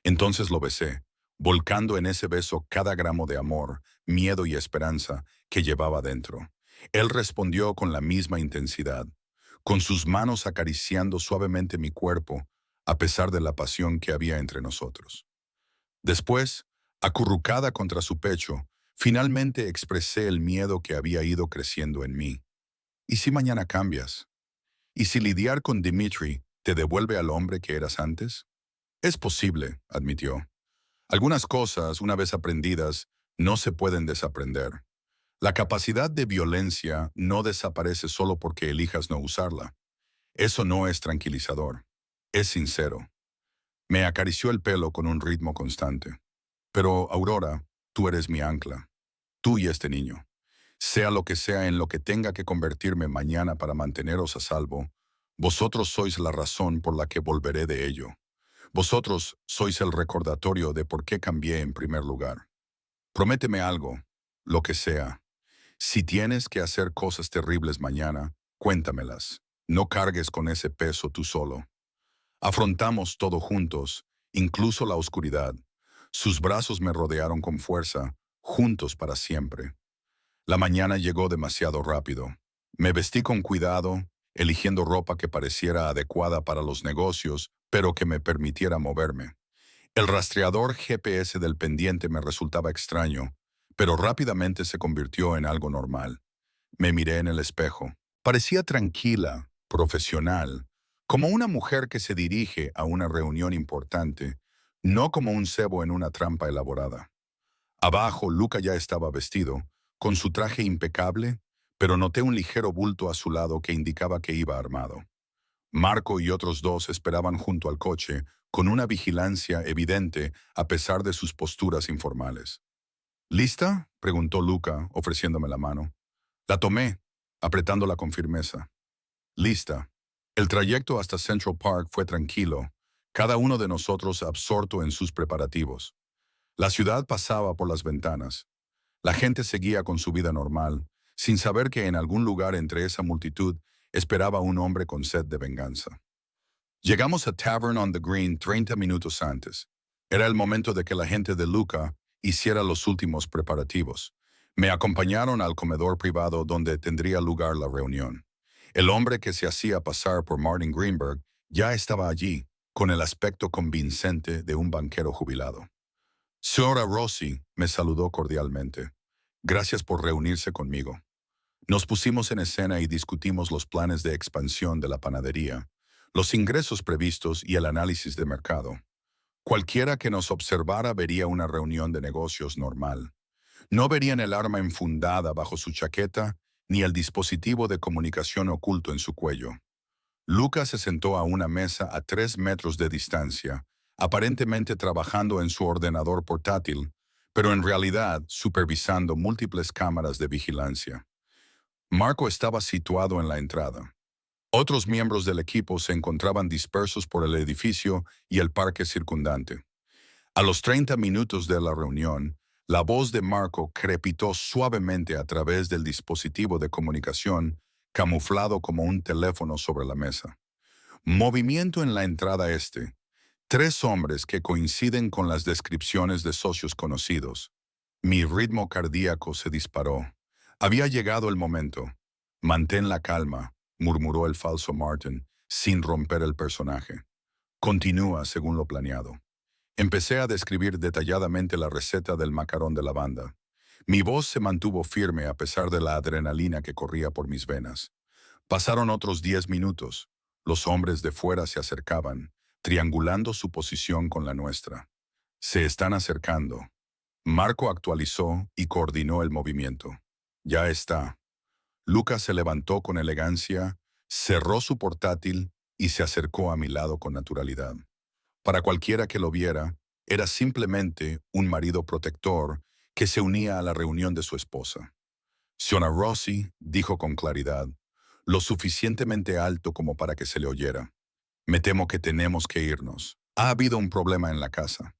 Entonces lo besé, volcando en ese beso cada gramo de amor, miedo y esperanza que llevaba dentro. Él respondió con la misma intensidad, con sus manos acariciando suavemente mi cuerpo, a pesar de la pasión que había entre nosotros. Después, acurrucada contra su pecho, finalmente expresé el miedo que había ido creciendo en mí. ¿Y si mañana cambias? ¿Y si lidiar con Dimitri te devuelve al hombre que eras antes? Es posible, admitió. Algunas cosas, una vez aprendidas, no se pueden desaprender. La capacidad de violencia no desaparece solo porque elijas no usarla. Eso no es tranquilizador. Es sincero. Me acarició el pelo con un ritmo constante. Pero, Aurora, tú eres mi ancla. Tú y este niño. Sea lo que sea en lo que tenga que convertirme mañana para manteneros a salvo, vosotros sois la razón por la que volveré de ello. Vosotros sois el recordatorio de por qué cambié en primer lugar. Prométeme algo, lo que sea. Si tienes que hacer cosas terribles mañana, cuéntamelas. No cargues con ese peso tú solo. Afrontamos todo juntos, incluso la oscuridad. Sus brazos me rodearon con fuerza, juntos para siempre. La mañana llegó demasiado rápido. Me vestí con cuidado, eligiendo ropa que pareciera adecuada para los negocios, pero que me permitiera moverme. El rastreador GPS del pendiente me resultaba extraño, pero rápidamente se convirtió en algo normal. Me miré en el espejo. Parecía tranquila, profesional, como una mujer que se dirige a una reunión importante, no como un cebo en una trampa elaborada. Abajo, Luca ya estaba vestido, con su traje impecable, pero noté un ligero bulto a su lado que indicaba que iba armado. Marco y otros dos esperaban junto al coche, con una vigilancia evidente a pesar de sus posturas informales. ¿Lista?, preguntó Luca, ofreciéndome la mano. La tomé, apretándola con firmeza. Lista. El trayecto hasta Central Park fue tranquilo, cada uno de nosotros absorto en sus preparativos. La ciudad pasaba por las ventanas. La gente seguía con su vida normal, sin saber que en algún lugar entre esa multitud esperaba un hombre con sed de venganza. Llegamos a Tavern on the Green 30 minutos antes. Era el momento de que la gente de Luca hiciera los últimos preparativos. Me acompañaron al comedor privado donde tendría lugar la reunión. El hombre que se hacía pasar por Martin Greenberg ya estaba allí, con el aspecto convincente de un banquero jubilado. Señora Rossi me saludó cordialmente. Gracias por reunirse conmigo. Nos pusimos en escena y discutimos los planes de expansión de la panadería, los ingresos previstos y el análisis de mercado. Cualquiera que nos observara vería una reunión de negocios normal. No verían el arma enfundada bajo su chaqueta ni el dispositivo de comunicación oculto en su cuello. Lucas se sentó a una mesa a 3 metros de distancia, aparentemente trabajando en su ordenador portátil, pero en realidad supervisando múltiples cámaras de vigilancia. Marco estaba situado en la entrada. Otros miembros del equipo se encontraban dispersos por el edificio y el parque circundante. A los 30 minutos de la reunión, la voz de Marco crepitó suavemente a través del dispositivo de comunicación, camuflado como un teléfono sobre la mesa. Movimiento en la entrada este. 3 hombres que coinciden con las descripciones de socios conocidos. Mi ritmo cardíaco se disparó. Había llegado el momento. Mantén la calma, murmuró el falso Martin, sin romper el personaje. Continúa según lo planeado. Empecé a describir detalladamente la receta del macarón de lavanda. Mi voz se mantuvo firme a pesar de la adrenalina que corría por mis venas. Pasaron otros 10 minutos. Los hombres de fuera se acercaban, triangulando su posición con la nuestra. Se están acercando. Marco actualizó y coordinó el movimiento. Ya está. Lucas se levantó con elegancia, cerró su portátil y se acercó a mi lado con naturalidad. Para cualquiera que lo viera, era simplemente un marido protector que se unía a la reunión de su esposa. Signora Rossi dijo con claridad, lo suficientemente alto como para que se le oyera. Me temo que tenemos que irnos. Ha habido un problema en la casa.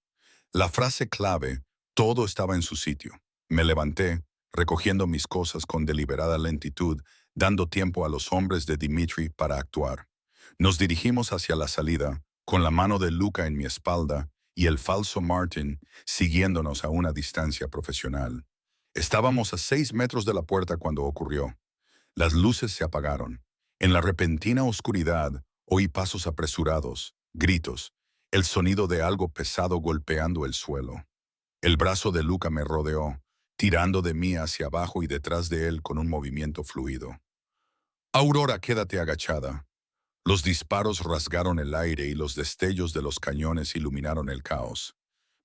La frase clave, todo estaba en su sitio. Me levanté, recogiendo mis cosas con deliberada lentitud, dando tiempo a los hombres de Dimitri para actuar. Nos dirigimos hacia la salida, con la mano de Luca en mi espalda y el falso Martin siguiéndonos a una distancia profesional. Estábamos a 6 metros de la puerta cuando ocurrió. Las luces se apagaron. En la repentina oscuridad oí pasos apresurados, gritos, el sonido de algo pesado golpeando el suelo. El brazo de Luca me rodeó, tirando de mí hacia abajo y detrás de él con un movimiento fluido. Aurora, quédate agachada. Los disparos rasgaron el aire y los destellos de los cañones iluminaron el caos.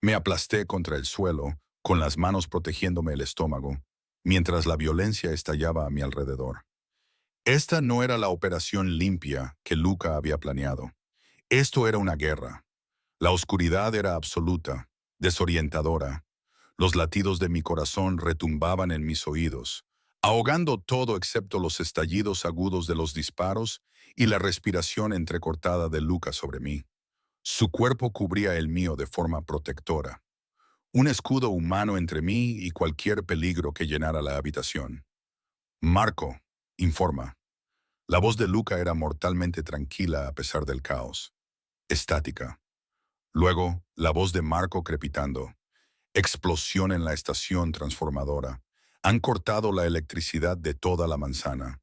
Me aplasté contra el suelo, con las manos protegiéndome el estómago, mientras la violencia estallaba a mi alrededor. Esta no era la operación limpia que Luca había planeado. Esto era una guerra. La oscuridad era absoluta, desorientadora. Los latidos de mi corazón retumbaban en mis oídos, ahogando todo excepto los estallidos agudos de los disparos y la respiración entrecortada de Luca sobre mí. Su cuerpo cubría el mío de forma protectora, un escudo humano entre mí y cualquier peligro que llenara la habitación. Marco, informa. La voz de Luca era mortalmente tranquila a pesar del caos. Estática. Luego, la voz de Marco crepitando. Explosión en la estación transformadora. Han cortado la electricidad de toda la manzana.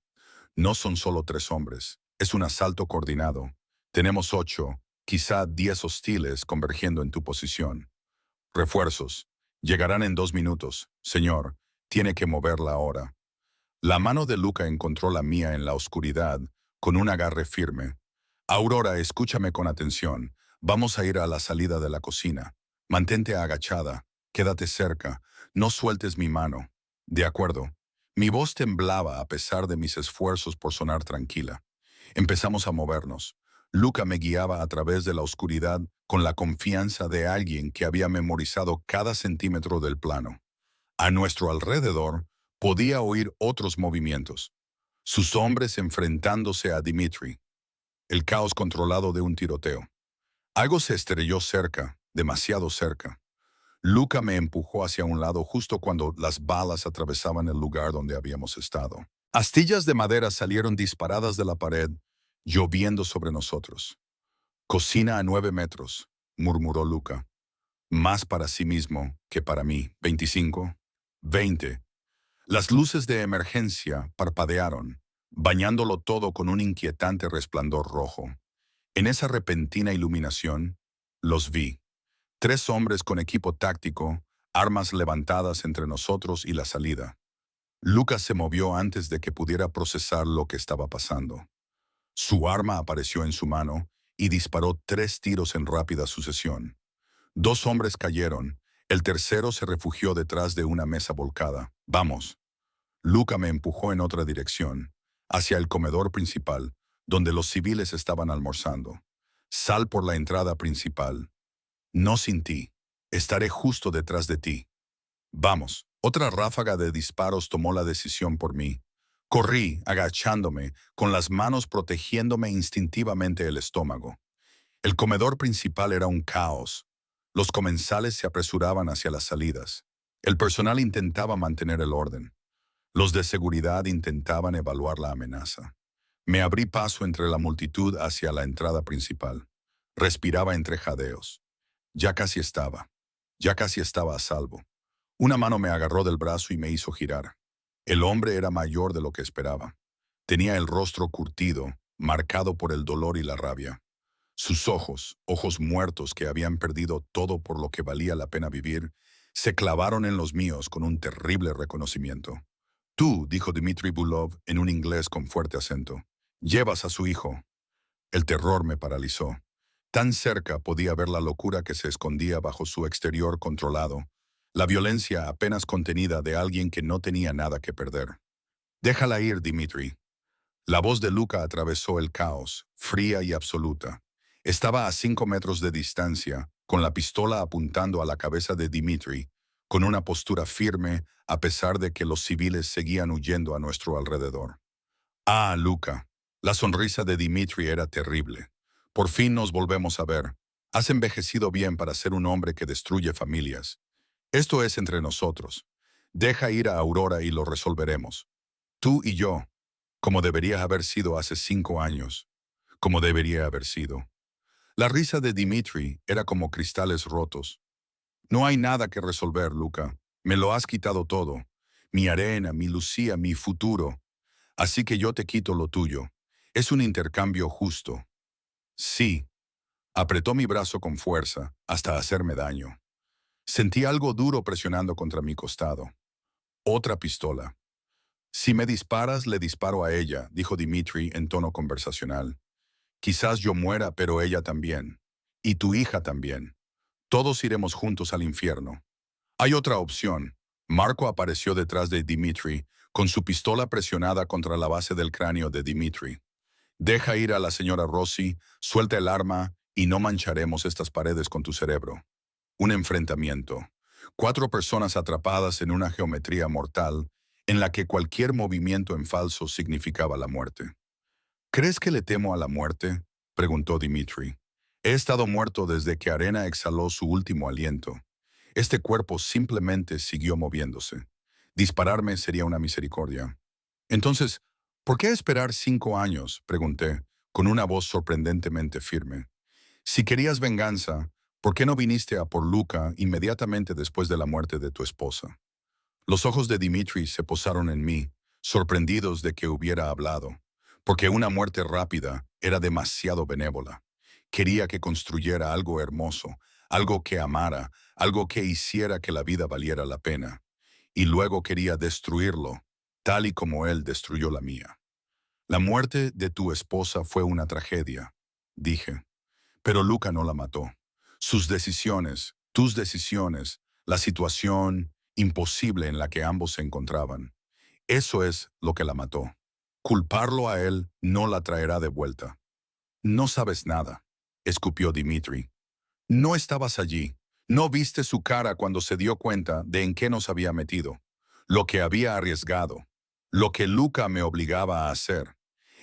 No son solo 3 hombres. Es un asalto coordinado. Tenemos 8, quizá 10 hostiles convergiendo en tu posición. Refuerzos. Llegarán en 2 minutos. Señor, tiene que moverla ahora. La mano de Luca encontró la mía en la oscuridad, con un agarre firme. Aurora, escúchame con atención. Vamos a ir a la salida de la cocina. Mantente agachada. Quédate cerca. No sueltes mi mano. De acuerdo. Mi voz temblaba a pesar de mis esfuerzos por sonar tranquila. Empezamos a movernos. Luca me guiaba a través de la oscuridad con la confianza de alguien que había memorizado cada centímetro del plano. A nuestro alrededor podía oír otros movimientos. Sus hombres enfrentándose a Dimitri. El caos controlado de un tiroteo. Algo se estrelló cerca, demasiado cerca. Luca me empujó hacia un lado justo cuando las balas atravesaban el lugar donde habíamos estado. Astillas de madera salieron disparadas de la pared, lloviendo sobre nosotros. Cocina a 9 metros, murmuró Luca. Más para sí mismo que para mí. 25, 20. Las luces de emergencia parpadearon, bañándolo todo con un inquietante resplandor rojo. En esa repentina iluminación, los vi. 3 hombres con equipo táctico, armas levantadas entre nosotros y la salida. Lucas se movió antes de que pudiera procesar lo que estaba pasando. Su arma apareció en su mano y disparó 3 tiros en rápida sucesión. 2 hombres cayeron. El tercero se refugió detrás de una mesa volcada. Vamos. Luca me empujó en otra dirección, hacia el comedor principal, donde los civiles estaban almorzando. Sal por la entrada principal. No sin ti. Estaré justo detrás de ti. Vamos. Otra ráfaga de disparos tomó la decisión por mí. Corrí, agachándome, con las manos protegiéndome instintivamente el estómago. El comedor principal era un caos. Los comensales se apresuraban hacia las salidas. El personal intentaba mantener el orden. Los de seguridad intentaban evaluar la amenaza. Me abrí paso entre la multitud hacia la entrada principal. Respiraba entre jadeos. Ya casi estaba. Ya casi estaba a salvo. Una mano me agarró del brazo y me hizo girar. El hombre era mayor de lo que esperaba. Tenía el rostro curtido, marcado por el dolor y la rabia. Sus ojos, ojos muertos que habían perdido todo por lo que valía la pena vivir, se clavaron en los míos con un terrible reconocimiento. Tú, dijo Dmitry Bulov en un inglés con fuerte acento, llevas a su hijo. El terror me paralizó. Tan cerca podía ver la locura que se escondía bajo su exterior controlado, la violencia apenas contenida de alguien que no tenía nada que perder. Déjala ir, Dmitry. La voz de Luca atravesó el caos, fría y absoluta. Estaba a 5 metros de distancia, con la pistola apuntando a la cabeza de Dmitry, con una postura firme a pesar de que los civiles seguían huyendo a nuestro alrededor. Ah, Luca. La sonrisa de Dmitry era terrible. Por fin nos volvemos a ver. Has envejecido bien para ser un hombre que destruye familias. Esto es entre nosotros. Deja ir a Aurora y lo resolveremos. Tú y yo, como debería haber sido hace 5 años. Como debería haber sido. La risa de Dmitry era como cristales rotos. No hay nada que resolver, Luca. Me lo has quitado todo. Mi arena, mi Lucía, mi futuro. Así que yo te quito lo tuyo. Es un intercambio justo. Sí. Apretó mi brazo con fuerza, hasta hacerme daño. Sentí algo duro presionando contra mi costado. Otra pistola. Si me disparas, le disparo a ella, dijo Dmitry en tono conversacional. Quizás yo muera, pero ella también. Y tu hija también. Todos iremos juntos al infierno. Hay otra opción. Marco apareció detrás de Dmitry, con su pistola presionada contra la base del cráneo de Dmitry. Deja ir a la señora Rossi, suelta el arma y no mancharemos estas paredes con tu cerebro. Un enfrentamiento. 4 personas atrapadas en una geometría mortal en la que cualquier movimiento en falso significaba la muerte. ¿Crees que le temo a la muerte?, preguntó Dimitri. He estado muerto desde que Arena exhaló su último aliento. Este cuerpo simplemente siguió moviéndose. Dispararme sería una misericordia. Entonces, ¿por qué esperar 5 años?, pregunté, con una voz sorprendentemente firme. Si querías venganza, ¿por qué no viniste a por Luca inmediatamente después de la muerte de tu esposa? Los ojos de Dimitri se posaron en mí, sorprendidos de que hubiera hablado, porque una muerte rápida era demasiado benévola. Quería que construyera algo hermoso, algo que amara, algo que hiciera que la vida valiera la pena. Y luego quería destruirlo, tal y como él destruyó la mía. La muerte de tu esposa fue una tragedia, dije, pero Luca no la mató. Sus decisiones, tus decisiones, la situación imposible en la que ambos se encontraban. Eso es lo que la mató. Culparlo a él no la traerá de vuelta. No sabes nada, escupió Dimitri. No estabas allí. No viste su cara cuando se dio cuenta de en qué nos había metido, lo que había arriesgado, lo que Luca me obligaba a hacer.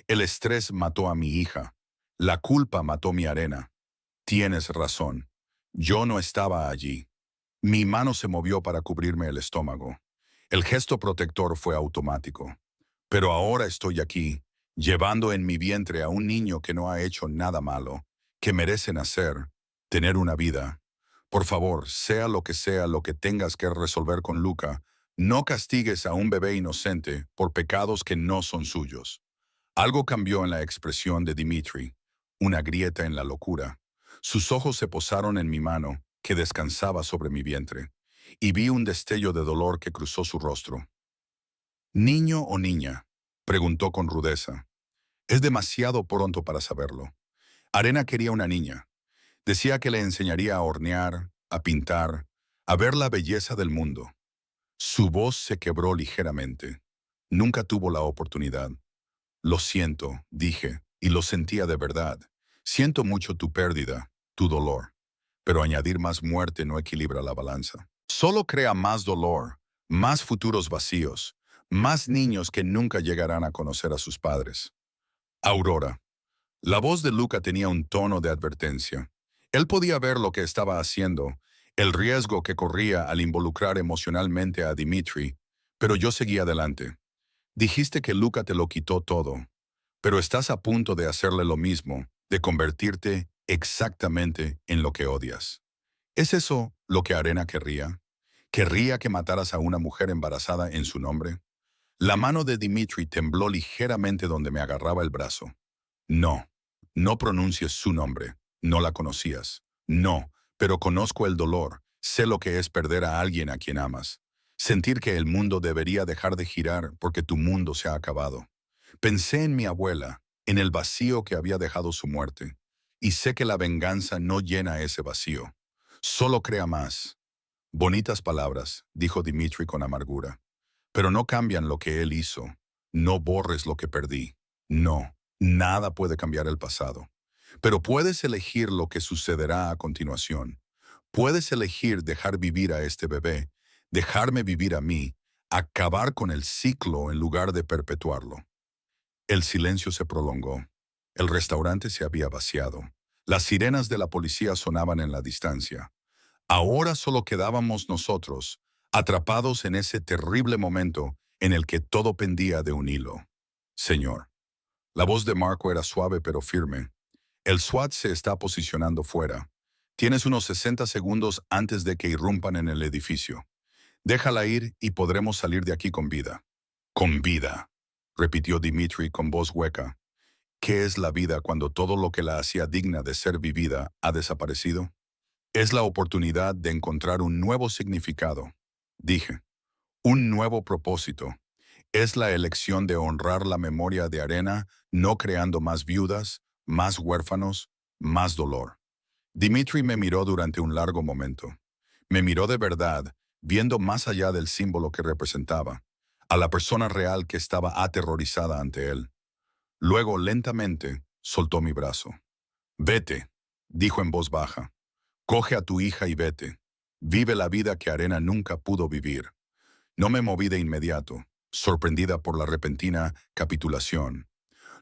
El estrés mató a mi hija. La culpa mató mi Arena. Tienes razón. Yo no estaba allí. Mi mano se movió para cubrirme el estómago. El gesto protector fue automático. Pero ahora estoy aquí, llevando en mi vientre a un niño que no ha hecho nada malo, que merece nacer, tener una vida. Por favor, sea lo que tengas que resolver con Luca, no castigues a un bebé inocente por pecados que no son suyos. Algo cambió en la expresión de Dimitri, una grieta en la locura. Sus ojos se posaron en mi mano, que descansaba sobre mi vientre, y vi un destello de dolor que cruzó su rostro. ¿Niño o niña?, preguntó con rudeza. Es demasiado pronto para saberlo. Arena quería una niña. Decía que le enseñaría a hornear, a pintar, a ver la belleza del mundo. Su voz se quebró ligeramente. Nunca tuvo la oportunidad. Lo siento, dije, y lo sentía de verdad. Siento mucho tu pérdida, tu dolor. Pero añadir más muerte no equilibra la balanza. Solo crea más dolor, más futuros vacíos, más niños que nunca llegarán a conocer a sus padres. Aurora. La voz de Luca tenía un tono de advertencia. Él podía ver lo que estaba haciendo, el riesgo que corría al involucrar emocionalmente a Dimitri, pero yo seguía adelante. Dijiste que Luca te lo quitó todo, pero estás a punto de hacerle lo mismo, de convertirte exactamente en lo que odias. ¿Es eso lo que Arena querría? ¿Querría que mataras a una mujer embarazada en su nombre? La mano de Dimitri tembló ligeramente donde me agarraba el brazo. No, no pronuncies su nombre. No la conocías. No, pero conozco el dolor. Sé lo que es perder a alguien a quien amas. Sentir que el mundo debería dejar de girar porque tu mundo se ha acabado. Pensé en mi abuela, en el vacío que había dejado su muerte, y sé que la venganza no llena ese vacío. Solo crea más. Bonitas palabras, dijo Dimitri con amargura, pero no cambian lo que él hizo. No borres lo que perdí. No, nada puede cambiar el pasado. Pero puedes elegir lo que sucederá a continuación. Puedes elegir dejar vivir a este bebé, dejarme vivir a mí, acabar con el ciclo en lugar de perpetuarlo. El silencio se prolongó. El restaurante se había vaciado. Las sirenas de la policía sonaban en la distancia. Ahora solo quedábamos nosotros, atrapados en ese terrible momento en el que todo pendía de un hilo. Señor. La voz de Marco era suave pero firme. El SWAT se está posicionando fuera. Tienes unos 60 segundos antes de que irrumpan en el edificio. Déjala ir y podremos salir de aquí con vida. Con vida, repitió Dimitri con voz hueca. ¿Qué es la vida cuando todo lo que la hacía digna de ser vivida ha desaparecido? Es la oportunidad de encontrar un nuevo significado, dije. Un nuevo propósito. Es la elección de honrar la memoria de Arena, no creando más viudas, más huérfanos, más dolor. Dimitri me miró durante un largo momento. Me miró de verdad, viendo más allá del símbolo que representaba, a la persona real que estaba aterrorizada ante él. Luego, lentamente, soltó mi brazo. Vete, dijo en voz baja. Coge a tu hija y vete. Vive la vida que Arena nunca pudo vivir. No me moví de inmediato, sorprendida por la repentina capitulación.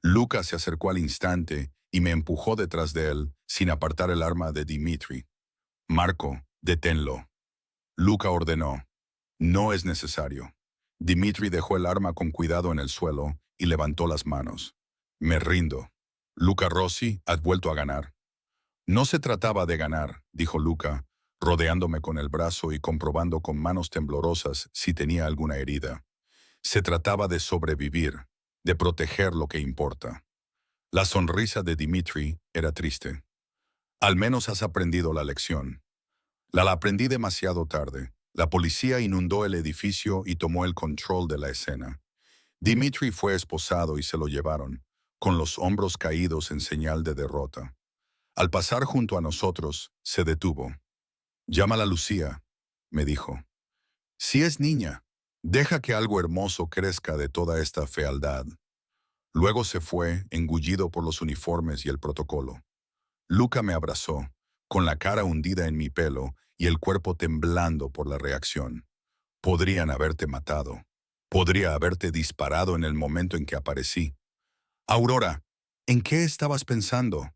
Luca se acercó al instante y me empujó detrás de él, sin apartar el arma de Dimitri. Marco, deténlo. Luca ordenó. No es necesario. Dimitri dejó el arma con cuidado en el suelo y levantó las manos. Me rindo. Luca Rossi ha vuelto a ganar. No se trataba de ganar, dijo Luca, rodeándome con el brazo y comprobando con manos temblorosas si tenía alguna herida. Se trataba de sobrevivir, de proteger lo que importa. La sonrisa de Dimitri era triste. Al menos has aprendido la lección. La aprendí demasiado tarde. La policía inundó el edificio y tomó el control de la escena. Dimitri fue esposado y se lo llevaron, con los hombros caídos en señal de derrota. Al pasar junto a nosotros, se detuvo. Llámala Lucía, me dijo. Si es niña, deja que algo hermoso crezca de toda esta fealdad. Luego se fue, engullido por los uniformes y el protocolo. Luca me abrazó, con la cara hundida en mi pelo y el cuerpo temblando por la reacción. Podrían haberte matado. Podría haberte disparado en el momento en que aparecí. Aurora, ¿en qué estabas pensando?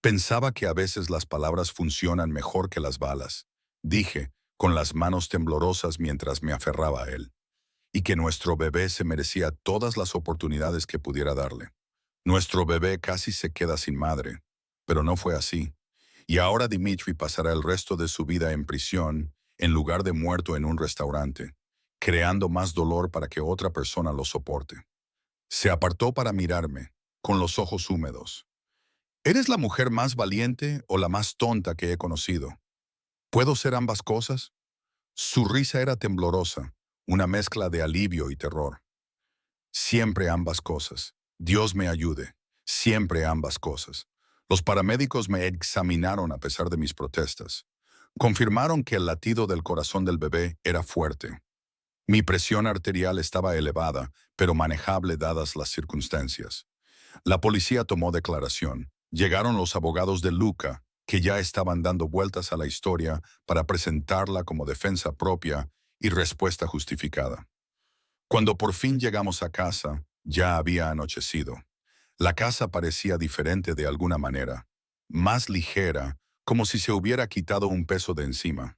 Pensaba que a veces las palabras funcionan mejor que las balas, dije, con las manos temblorosas mientras me aferraba a él, y que nuestro bebé se merecía todas las oportunidades que pudiera darle. Nuestro bebé casi se queda sin madre, pero no fue así. Y ahora Dimitri pasará el resto de su vida en prisión, en lugar de muerto en un restaurante, creando más dolor para que otra persona lo soporte. Se apartó para mirarme, con los ojos húmedos. ¿Eres la mujer más valiente o la más tonta que he conocido? ¿Puedo ser ambas cosas? Su risa era temblorosa, una mezcla de alivio y terror. Siempre ambas cosas. Dios me ayude. Siempre ambas cosas. Los paramédicos me examinaron a pesar de mis protestas. Confirmaron que el latido del corazón del bebé era fuerte. Mi presión arterial estaba elevada, pero manejable dadas las circunstancias. La policía tomó declaración. Llegaron los abogados de Luca, que ya estaban dando vueltas a la historia para presentarla como defensa propia y respuesta justificada. Cuando por fin llegamos a casa, ya había anochecido. La casa parecía diferente de alguna manera, más ligera, como si se hubiera quitado un peso de encima.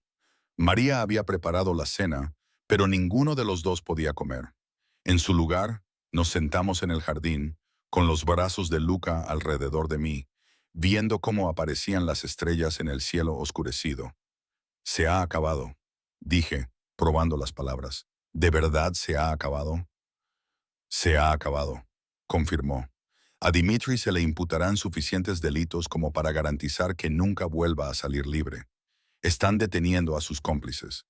María había preparado la cena, pero ninguno de los dos podía comer. En su lugar, nos sentamos en el jardín, con los brazos de Luca alrededor de mí, viendo cómo aparecían las estrellas en el cielo oscurecido. Se ha acabado, dije, probando las palabras. ¿De verdad se ha acabado? Se ha acabado, confirmó. A Dimitri se le imputarán suficientes delitos como para garantizar que nunca vuelva a salir libre. Están deteniendo a sus cómplices.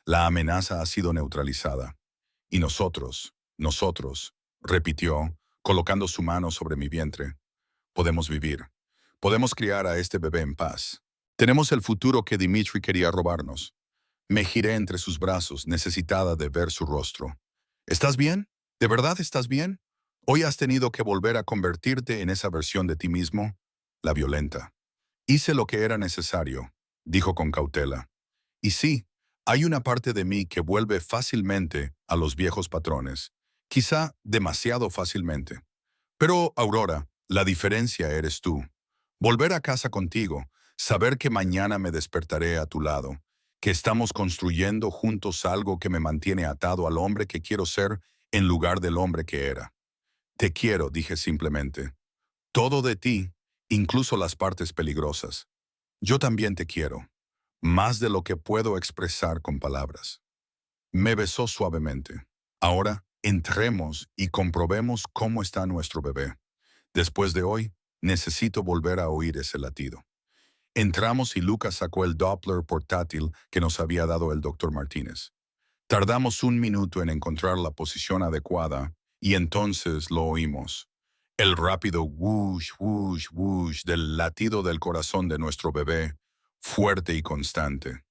La amenaza ha sido neutralizada. Y nosotros, repitió, colocando su mano sobre mi vientre, podemos vivir. Podemos criar a este bebé en paz. Tenemos el futuro que Dimitri quería robarnos. Me giré entre sus brazos, necesitada de ver su rostro. ¿Estás bien? ¿De verdad estás bien? ¿Hoy has tenido que volver a convertirte en esa versión de ti mismo? La violenta. Hice lo que era necesario, dijo con cautela. Y sí, hay una parte de mí que vuelve fácilmente a los viejos patrones, quizá demasiado fácilmente. Pero, Aurora, la diferencia eres tú. Volver a casa contigo, saber que mañana me despertaré a tu lado, que estamos construyendo juntos algo que me mantiene atado al hombre que quiero ser en lugar del hombre que era. Te quiero, dije simplemente. Todo de ti, incluso las partes peligrosas. Yo también te quiero, más de lo que puedo expresar con palabras. Me besó suavemente. Ahora, entremos y comprobemos cómo está nuestro bebé. Después de hoy, necesito volver a oír ese latido. Entramos y Lucas sacó el Doppler portátil que nos había dado el doctor Martínez. Tardamos un minuto en encontrar la posición adecuada y entonces lo oímos. El rápido whoosh, whoosh, whoosh del latido del corazón de nuestro bebé, fuerte y constante.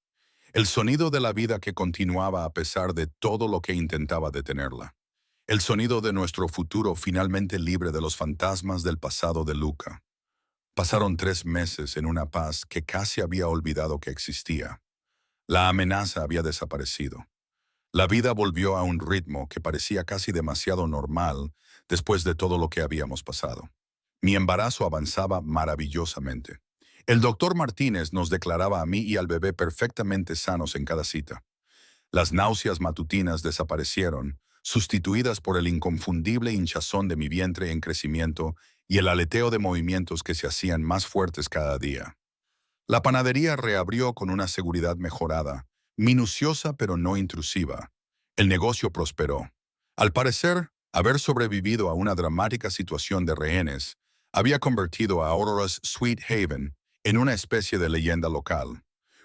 El sonido de la vida que continuaba a pesar de todo lo que intentaba detenerla. El sonido de nuestro futuro finalmente libre de los fantasmas del pasado de Luca. Pasaron 3 meses en una paz que casi había olvidado que existía. La amenaza había desaparecido. La vida volvió a un ritmo que parecía casi demasiado normal después de todo lo que habíamos pasado. Mi embarazo avanzaba maravillosamente. El doctor Martínez nos declaraba a mí y al bebé perfectamente sanos en cada cita. Las náuseas matutinas desaparecieron, sustituidas por el inconfundible hinchazón de mi vientre en crecimiento y el aleteo de movimientos que se hacían más fuertes cada día. La panadería reabrió con una seguridad mejorada, minuciosa pero no intrusiva. El negocio prosperó. Al parecer, haber sobrevivido a una dramática situación de rehenes había convertido a Aurora's Sweet Haven en una especie de leyenda local.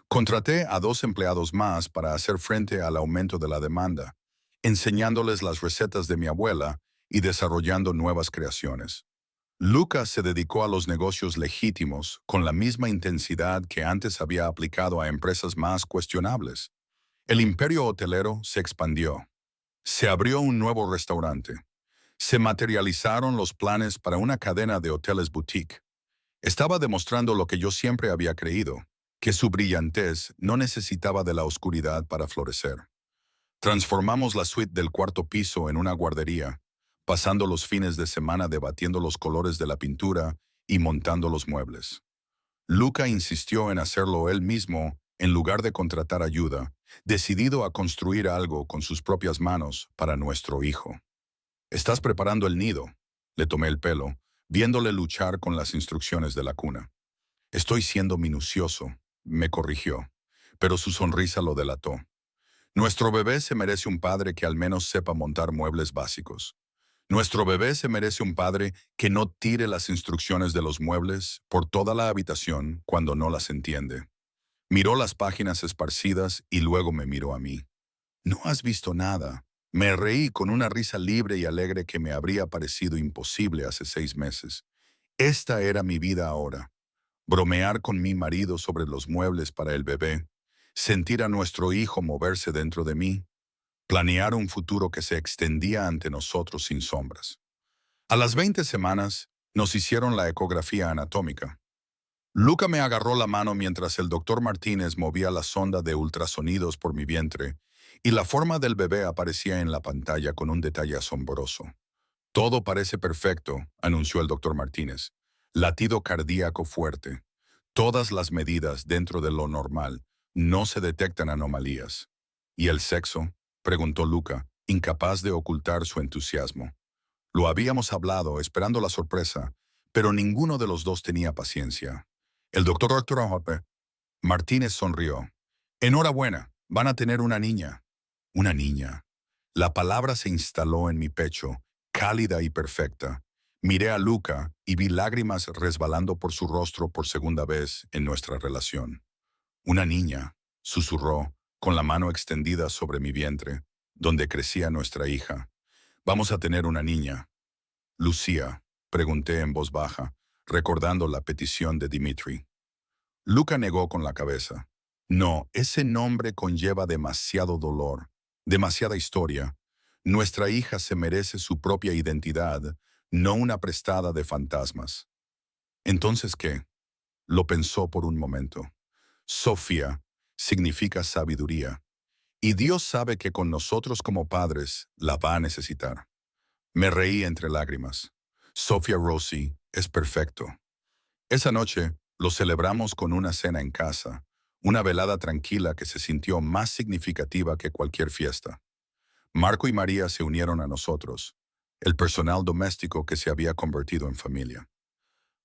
Contraté a 2 empleados más para hacer frente al aumento de la demanda, enseñándoles las recetas de mi abuela y desarrollando nuevas creaciones. Lucas se dedicó a los negocios legítimos con la misma intensidad que antes había aplicado a empresas más cuestionables. El imperio hotelero se expandió. Se abrió un nuevo restaurante. Se materializaron los planes para una cadena de hoteles boutique. Estaba demostrando lo que yo siempre había creído, que su brillantez no necesitaba de la oscuridad para florecer. Transformamos la suite del cuarto piso en una guardería, pasando los fines de semana debatiendo los colores de la pintura y montando los muebles. Luca insistió en hacerlo él mismo en lugar de contratar ayuda, decidido a construir algo con sus propias manos para nuestro hijo. «¿Estás preparando el nido?», le tomé el pelo, viéndole luchar con las instrucciones de la cuna. «Estoy siendo minucioso», me corrigió, pero su sonrisa lo delató. Nuestro bebé se merece un padre que al menos sepa montar muebles básicos. Nuestro bebé se merece un padre que no tire las instrucciones de los muebles por toda la habitación cuando no las entiende. Miró las páginas esparcidas y luego me miró a mí. «¿No has visto nada?». Me reí con una risa libre y alegre que me habría parecido imposible hace 6 meses. Esta era mi vida ahora. Bromear con mi marido sobre los muebles para el bebé, sentir a nuestro hijo moverse dentro de mí, planear un futuro que se extendía ante nosotros sin sombras. A las 20 semanas, nos hicieron la ecografía anatómica. Luca me agarró la mano mientras el doctor Martínez movía la sonda de ultrasonidos por mi vientre y la forma del bebé aparecía en la pantalla con un detalle asombroso. «Todo parece perfecto», anunció el doctor Martínez. «Latido cardíaco fuerte. Todas las medidas dentro de lo normal. No se detectan anomalías». «¿Y el sexo?», preguntó Luca, incapaz de ocultar su entusiasmo. Lo habíamos hablado, esperando la sorpresa, pero ninguno de los dos tenía paciencia. El doctor Arturo Martínez sonrió. «Enhorabuena, van a tener una niña». «Una niña». La palabra se instaló en mi pecho, cálida y perfecta. Miré a Luca y vi lágrimas resbalando por su rostro por segunda vez en nuestra relación. «Una niña», susurró, con la mano extendida sobre mi vientre, donde crecía nuestra hija. «Vamos a tener una niña». «Lucía», pregunté en voz baja, recordando la petición de Dimitri. Luca negó con la cabeza. «No, ese nombre conlleva demasiado dolor, demasiada historia. Nuestra hija se merece su propia identidad, no una prestada de fantasmas». «¿Entonces qué?», lo pensó por un momento. «Sofía significa sabiduría, y Dios sabe que con nosotros como padres la va a necesitar». Me reí entre lágrimas. «Sofía Rossi es perfecto». Esa noche lo celebramos con una cena en casa, una velada tranquila que se sintió más significativa que cualquier fiesta. Marco y María se unieron a nosotros, el personal doméstico que se había convertido en familia.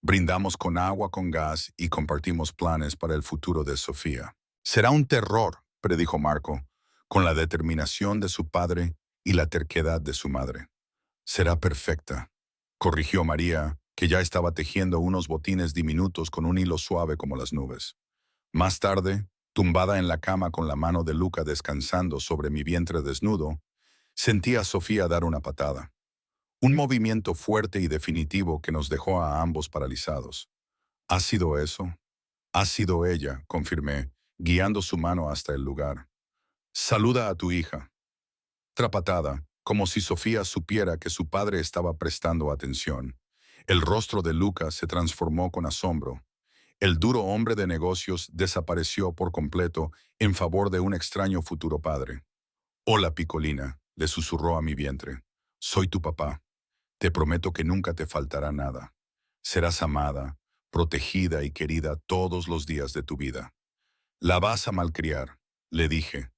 Brindamos con agua con gas y compartimos planes para el futuro de Sofía. «Será un terror», predijo Marco, con la determinación de su padre y la terquedad de su madre. «Será perfecta», corrigió María, que ya estaba tejiendo unos botines diminutos con un hilo suave como las nubes. Más tarde, tumbada en la cama con la mano de Luca descansando sobre mi vientre desnudo, sentí a Sofía dar una patada. Un movimiento fuerte y definitivo que nos dejó a ambos paralizados. «¿Ha sido eso?». «Ha sido ella», confirmé, guiando su mano hasta el lugar. «Saluda a tu hija». Otra patada, como si Sofía supiera que su padre estaba prestando atención. El rostro de Lucas se transformó con asombro. El duro hombre de negocios desapareció por completo en favor de un extraño futuro padre. Hola, Picolina, le susurró a mi vientre. Soy tu papá. Te prometo que nunca te faltará nada. Serás amada, protegida y querida todos los días de tu vida. La vas a malcriar, le dije.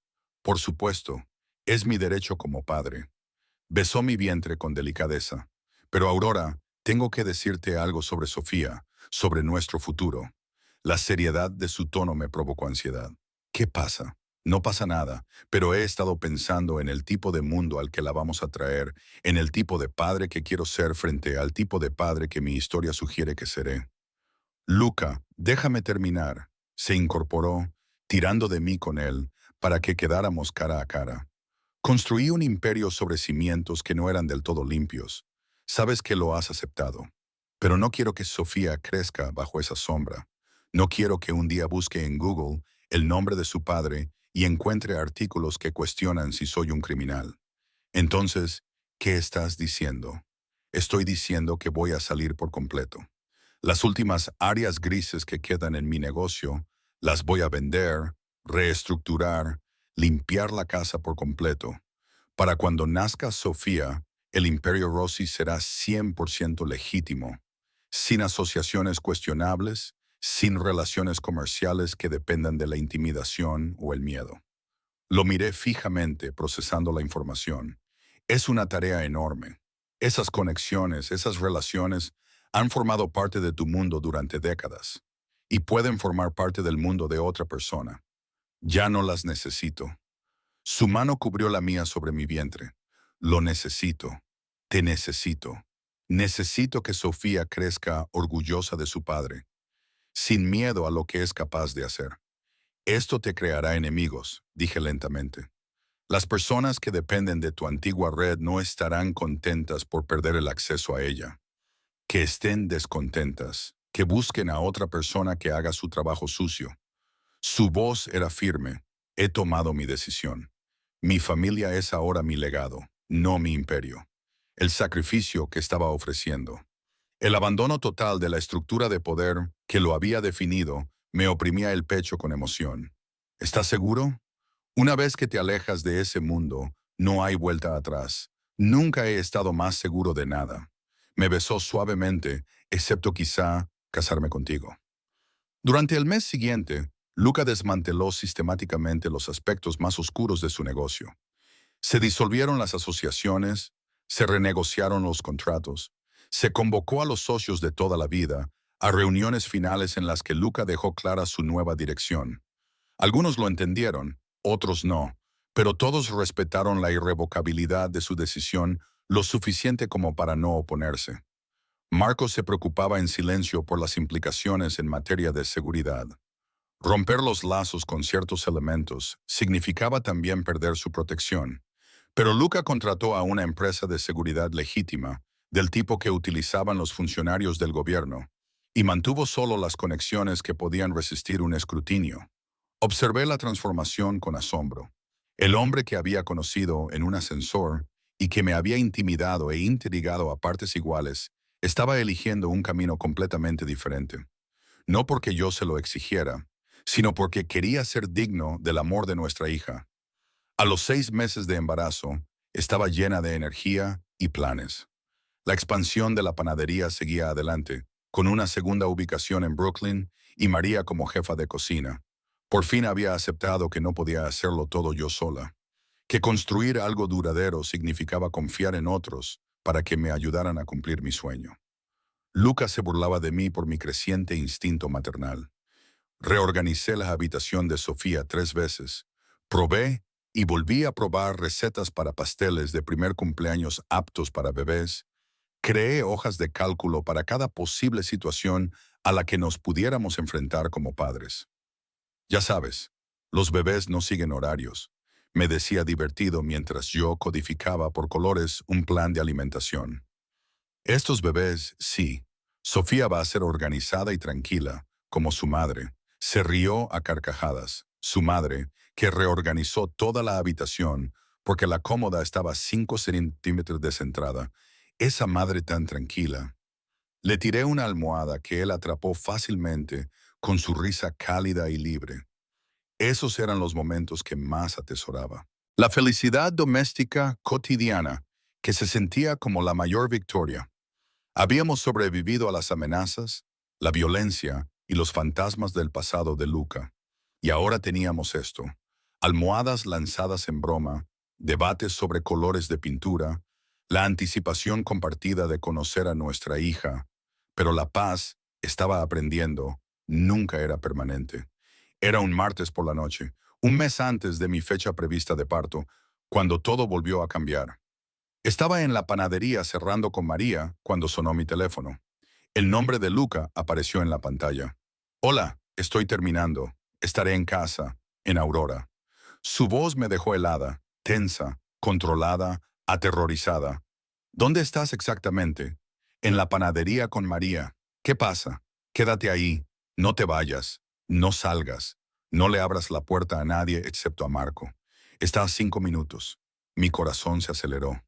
Por supuesto, es mi derecho como padre. Besó mi vientre con delicadeza. Pero Aurora, tengo que decirte algo sobre Sofía, sobre nuestro futuro. La seriedad de su tono me provocó ansiedad. ¿Qué pasa? No pasa nada, pero he estado pensando en el tipo de mundo al que la vamos a traer, en el tipo de padre que quiero ser frente al tipo de padre que mi historia sugiere que seré. Luca, déjame terminar. Se incorporó, tirando de mí con él, para que quedáramos cara a cara. Construí un imperio sobre cimientos que no eran del todo limpios. Sabes que lo has aceptado. Pero no quiero que Sofía crezca bajo esa sombra. No quiero que un día busque en Google el nombre de su padre y encuentre artículos que cuestionan si soy un criminal. Entonces, ¿qué estás diciendo? Estoy diciendo que voy a salir por completo. Las últimas áreas grises que quedan en mi negocio las voy a vender, reestructurar, limpiar la casa por completo. Para cuando nazca Sofía, el Imperio Rossi será 100% legítimo, sin asociaciones cuestionables, sin relaciones comerciales que dependan de la intimidación o el miedo. Lo miré fijamente procesando la información. Es una tarea enorme. Esas conexiones, esas relaciones han formado parte de tu mundo durante décadas y pueden formar parte del mundo de otra persona. Ya no las necesito. Su mano cubrió la mía sobre mi vientre. Lo necesito. Te necesito. Necesito que Sofía crezca orgullosa de su padre, sin miedo a lo que es capaz de hacer. Esto te creará enemigos, dije lentamente. Las personas que dependen de tu antigua red no estarán contentas por perder el acceso a ella. Que estén descontentas, que busquen a otra persona que haga su trabajo sucio. Su voz era firme. He tomado mi decisión. Mi familia es ahora mi legado, no mi imperio. El sacrificio que estaba ofreciendo. El abandono total de la estructura de poder que lo había definido me oprimía el pecho con emoción. ¿Estás seguro? Una vez que te alejas de ese mundo, no hay vuelta atrás. Nunca he estado más seguro de nada. Me besó suavemente, excepto quizá casarme contigo. Durante el mes siguiente, Luca desmanteló sistemáticamente los aspectos más oscuros de su negocio. Se disolvieron las asociaciones, se renegociaron los contratos, se convocó a los socios de toda la vida a reuniones finales en las que Luca dejó clara su nueva dirección. Algunos lo entendieron, otros no, pero todos respetaron la irrevocabilidad de su decisión lo suficiente como para no oponerse. Marcos se preocupaba en silencio por las implicaciones en materia de seguridad. Romper los lazos con ciertos elementos significaba también perder su protección. Pero Luca contrató a una empresa de seguridad legítima, del tipo que utilizaban los funcionarios del gobierno, y mantuvo solo las conexiones que podían resistir un escrutinio. Observé la transformación con asombro. El hombre que había conocido en un ascensor y que me había intimidado e intrigado a partes iguales, estaba eligiendo un camino completamente diferente. No porque yo se lo exigiera, sino porque quería ser digno del amor de nuestra hija. A los 6 meses de embarazo, estaba llena de energía y planes. La expansión de la panadería seguía adelante, con una segunda ubicación en Brooklyn y María como jefa de cocina. Por fin había aceptado que no podía hacerlo todo yo sola, que construir algo duradero significaba confiar en otros para que me ayudaran a cumplir mi sueño. Lucas se burlaba de mí por mi creciente instinto maternal. Reorganicé la habitación de Sofía 3 veces. Probé y volví a probar recetas para pasteles de primer cumpleaños aptos para bebés. Creé hojas de cálculo para cada posible situación a la que nos pudiéramos enfrentar como padres. Ya sabes, los bebés no siguen horarios, me decía divertido mientras yo codificaba por colores un plan de alimentación. Estos bebés, sí. Sofía va a ser organizada y tranquila, como su madre. Se rió a carcajadas. Su madre, que reorganizó toda la habitación porque la cómoda estaba 5 centímetros descentrada. Esa madre tan tranquila. Le tiré una almohada que él atrapó fácilmente con su risa cálida y libre. Esos eran los momentos que más atesoraba. La felicidad doméstica cotidiana, que se sentía como la mayor victoria. Habíamos sobrevivido a las amenazas, la violencia y los fantasmas del pasado de Luca. Y ahora teníamos esto: almohadas lanzadas en broma, debates sobre colores de pintura, la anticipación compartida de conocer a nuestra hija. Pero la paz, estaba aprendiendo, nunca era permanente. Era un martes por la noche, un mes antes de mi fecha prevista de parto, cuando todo volvió a cambiar. Estaba en la panadería cerrando con María cuando sonó mi teléfono. El nombre de Luca apareció en la pantalla. Hola, estoy terminando. Estaré en casa, en Aurora. Su voz me dejó helada, tensa, controlada, aterrorizada. ¿Dónde estás exactamente? En la panadería con María. ¿Qué pasa? Quédate ahí. No te vayas. No salgas. No le abras la puerta a nadie excepto a Marco. Está a 5 minutos. Mi corazón se aceleró.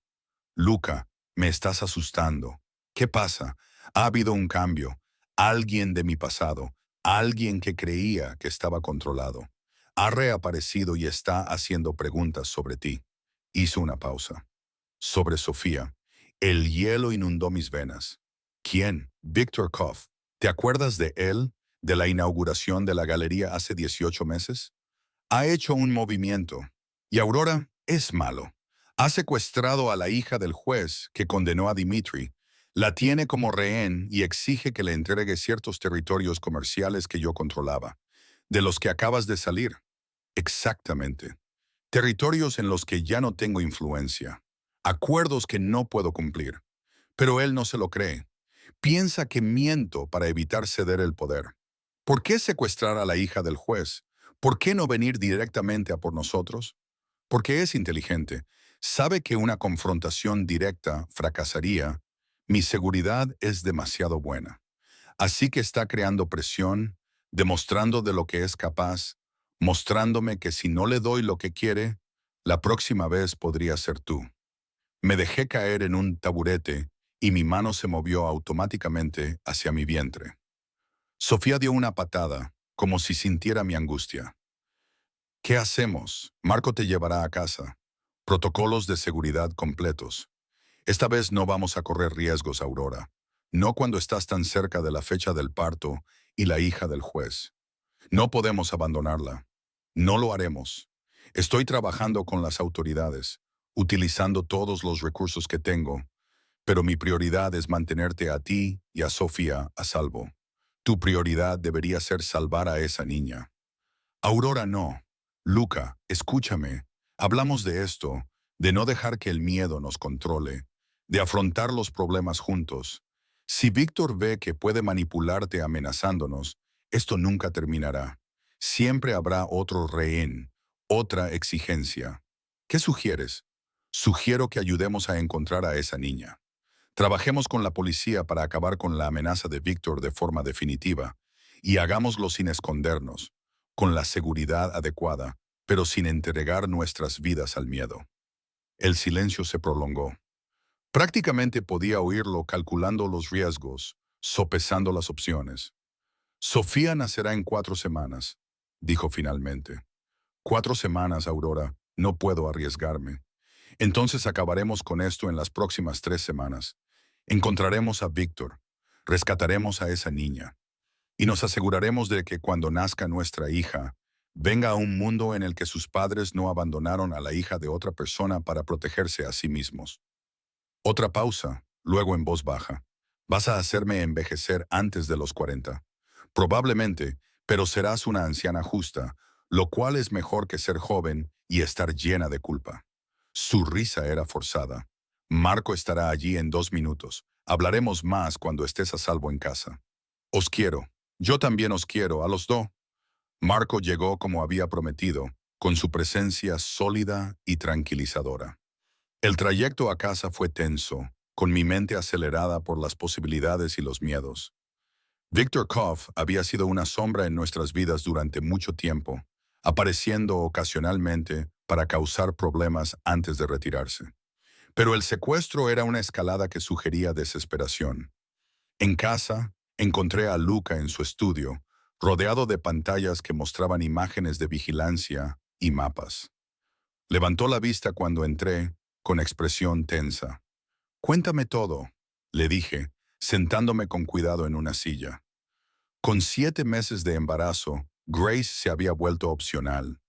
Luca, me estás asustando. ¿Qué pasa? Ha habido un cambio. Alguien de mi pasado, alguien que creía que estaba controlado, ha reaparecido y está haciendo preguntas sobre ti. Hizo una pausa. Sobre Sofía. El hielo inundó mis venas. ¿Quién? Víctor Koff. ¿Te acuerdas de él? ¿De la inauguración de la galería hace 18 meses? Ha hecho un movimiento. Y Aurora es malo. Ha secuestrado a la hija del juez que condenó a Dimitri. La tiene como rehén y exige que le entregue ciertos territorios comerciales que yo controlaba, de los que acabas de salir. Exactamente. Territorios en los que ya no tengo influencia. Acuerdos que no puedo cumplir. Pero él no se lo cree. Piensa que miento para evitar ceder el poder. ¿Por qué secuestrar a la hija del juez? ¿Por qué no venir directamente a por nosotros? Porque es inteligente. Sabe que una confrontación directa fracasaría. Mi seguridad es demasiado buena. Así que está creando presión, demostrando de lo que es capaz, mostrándome que si no le doy lo que quiere, la próxima vez podría ser tú. Me dejé caer en un taburete y mi mano se movió automáticamente hacia mi vientre. Sofía dio una patada, como si sintiera mi angustia. ¿Qué hacemos? Marco te llevará a casa. Protocolos de seguridad completos. Esta vez no vamos a correr riesgos, Aurora. No cuando estás tan cerca de la fecha del parto y la hija del juez. No podemos abandonarla. No lo haremos. Estoy trabajando con las autoridades, utilizando todos los recursos que tengo, pero mi prioridad es mantenerte a ti y a Sofía a salvo. Tu prioridad debería ser salvar a esa niña. Aurora, no. Luca, escúchame. Hablamos de esto, de no dejar que el miedo nos controle, de afrontar los problemas juntos. Si Víctor ve que puede manipularte amenazándonos, esto nunca terminará. Siempre habrá otro rehén, otra exigencia. ¿Qué sugieres? Sugiero que ayudemos a encontrar a esa niña. Trabajemos con la policía para acabar con la amenaza de Víctor de forma definitiva, y hagámoslo sin escondernos, con la seguridad adecuada, pero sin entregar nuestras vidas al miedo. El silencio se prolongó. Prácticamente podía oírlo calculando los riesgos, sopesando las opciones. Sofía nacerá en 4 semanas, dijo finalmente. 4 semanas, Aurora, no puedo arriesgarme. Entonces acabaremos con esto en las próximas 3 semanas. Encontraremos a Víctor, rescataremos a esa niña, y nos aseguraremos de que cuando nazca nuestra hija, venga a un mundo en el que sus padres no abandonaron a la hija de otra persona para protegerse a sí mismos. Otra pausa, luego en voz baja. Vas a hacerme envejecer antes de los 40. Probablemente, pero serás una anciana justa, lo cual es mejor que ser joven y estar llena de culpa. Su risa era forzada. Marco estará allí en 2 minutos. Hablaremos más cuando estés a salvo en casa. Os quiero. Yo también os quiero, a los dos. Marco llegó como había prometido, con su presencia sólida y tranquilizadora. El trayecto a casa fue tenso, con mi mente acelerada por las posibilidades y los miedos. Víctor Koff había sido una sombra en nuestras vidas durante mucho tiempo, apareciendo ocasionalmente para causar problemas antes de retirarse. Pero el secuestro era una escalada que sugería desesperación. En casa, encontré a Luca en su estudio, rodeado de pantallas que mostraban imágenes de vigilancia y mapas. Levantó la vista cuando entré, con expresión tensa. «Cuéntame todo», le dije, sentándome con cuidado en una silla. Con 7 meses de embarazo, Grace se había vuelto opcional.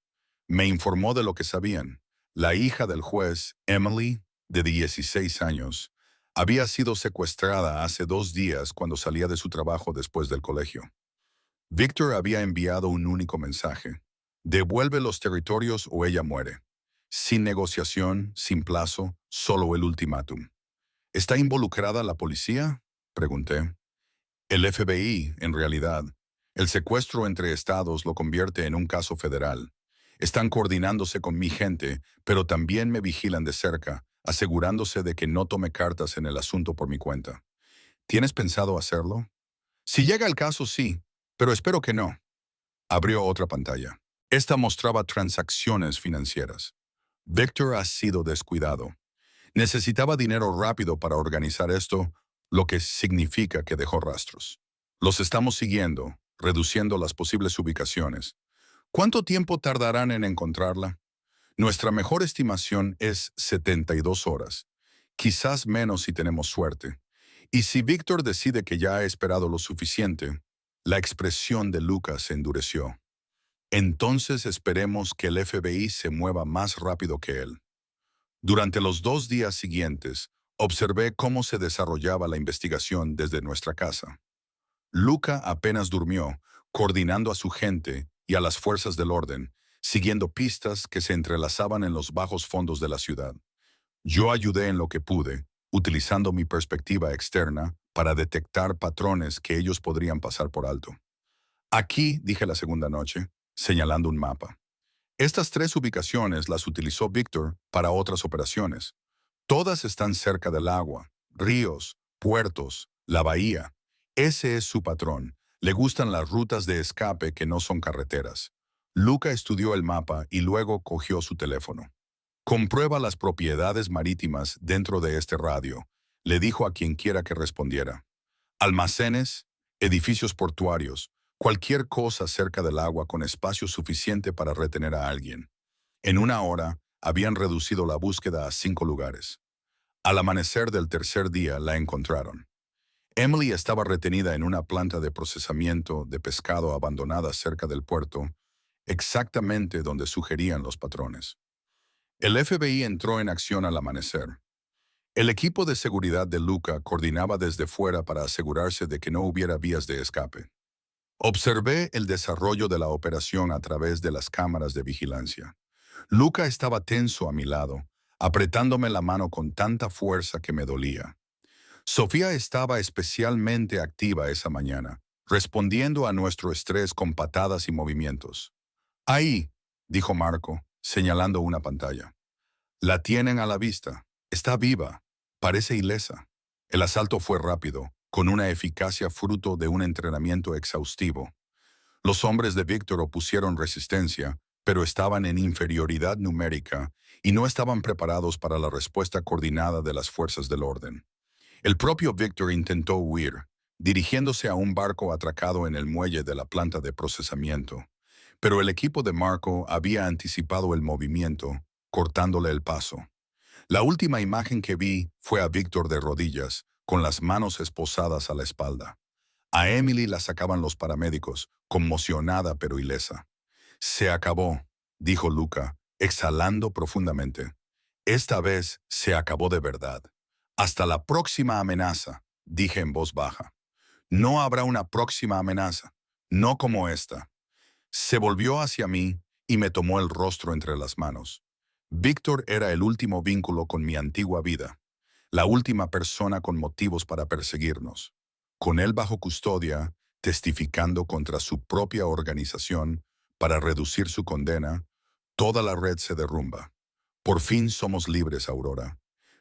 Me informó de lo que sabían. La hija del juez, Emily, de 16 años, había sido secuestrada hace 2 días cuando salía de su trabajo después del colegio. Victor había enviado un único mensaje: devuelve los territorios o ella muere. Sin negociación, sin plazo, solo el ultimátum. ¿Está involucrada la policía?, pregunté. El FBI, en realidad. El secuestro entre estados lo convierte en un caso federal. Están coordinándose con mi gente, pero también me vigilan de cerca, asegurándose de que no tome cartas en el asunto por mi cuenta. ¿Tienes pensado hacerlo? Si llega el caso, sí, pero espero que no. Abrió otra pantalla. Esta mostraba transacciones financieras. Victor ha sido descuidado. Necesitaba dinero rápido para organizar esto, lo que significa que dejó rastros. Los estamos siguiendo, reduciendo las posibles ubicaciones. ¿Cuánto tiempo tardarán en encontrarla? Nuestra mejor estimación es 72 horas, quizás menos si tenemos suerte. Y si Víctor decide que ya ha esperado lo suficiente, la expresión de Lucas se endureció. Entonces esperemos que el FBI se mueva más rápido que él. Durante los 2 días siguientes, observé cómo se desarrollaba la investigación desde nuestra casa. Luca apenas durmió, coordinando a su gente y a las fuerzas del orden, siguiendo pistas que se entrelazaban en los bajos fondos de la ciudad. Yo ayudé en lo que pude, utilizando mi perspectiva externa para detectar patrones que ellos podrían pasar por alto. Aquí, dije la segunda noche, señalando un mapa. Estas 3 ubicaciones las utilizó Víctor para otras operaciones. Todas están cerca del agua, ríos, puertos, la bahía. Ese es su patrón. Le gustan las rutas de escape que no son carreteras. Luca estudió el mapa y luego cogió su teléfono. Comprueba las propiedades marítimas dentro de este radio, le dijo a quien quiera que respondiera. Almacenes, edificios portuarios, cualquier cosa cerca del agua con espacio suficiente para retener a alguien. En una hora, habían reducido la búsqueda a 5 lugares. Al amanecer del tercer día la encontraron. Emily estaba retenida en una planta de procesamiento de pescado abandonada cerca del puerto, exactamente donde sugerían los patrones. El FBI entró en acción al amanecer. El equipo de seguridad de Luca coordinaba desde fuera para asegurarse de que no hubiera vías de escape. Observé el desarrollo de la operación a través de las cámaras de vigilancia. Luca estaba tenso a mi lado, apretándome la mano con tanta fuerza que me dolía. Sofía estaba especialmente activa esa mañana, respondiendo a nuestro estrés con patadas y movimientos. «Ahí», dijo Marco, señalando una pantalla. «La tienen a la vista. Está viva. Parece ilesa». El asalto fue rápido, con una eficacia fruto de un entrenamiento exhaustivo. Los hombres de Víctor opusieron resistencia, pero estaban en inferioridad numérica y no estaban preparados para la respuesta coordinada de las fuerzas del orden. El propio Víctor intentó huir, dirigiéndose a un barco atracado en el muelle de la planta de procesamiento. Pero el equipo de Marco había anticipado el movimiento, cortándole el paso. La última imagen que vi fue a Víctor de rodillas, con las manos esposadas a la espalda. A Emily la sacaban los paramédicos, conmocionada pero ilesa. «Se acabó», dijo Luca, exhalando profundamente. «Esta vez se acabó de verdad. Hasta la próxima amenaza», dije en voz baja. «No habrá una próxima amenaza, no como esta». Se volvió hacia mí y me tomó el rostro entre las manos. Víctor era el último vínculo con mi antigua vida, la última persona con motivos para perseguirnos. Con él bajo custodia, testificando contra su propia organización para reducir su condena, toda la red se derrumba. Por fin somos libres, Aurora.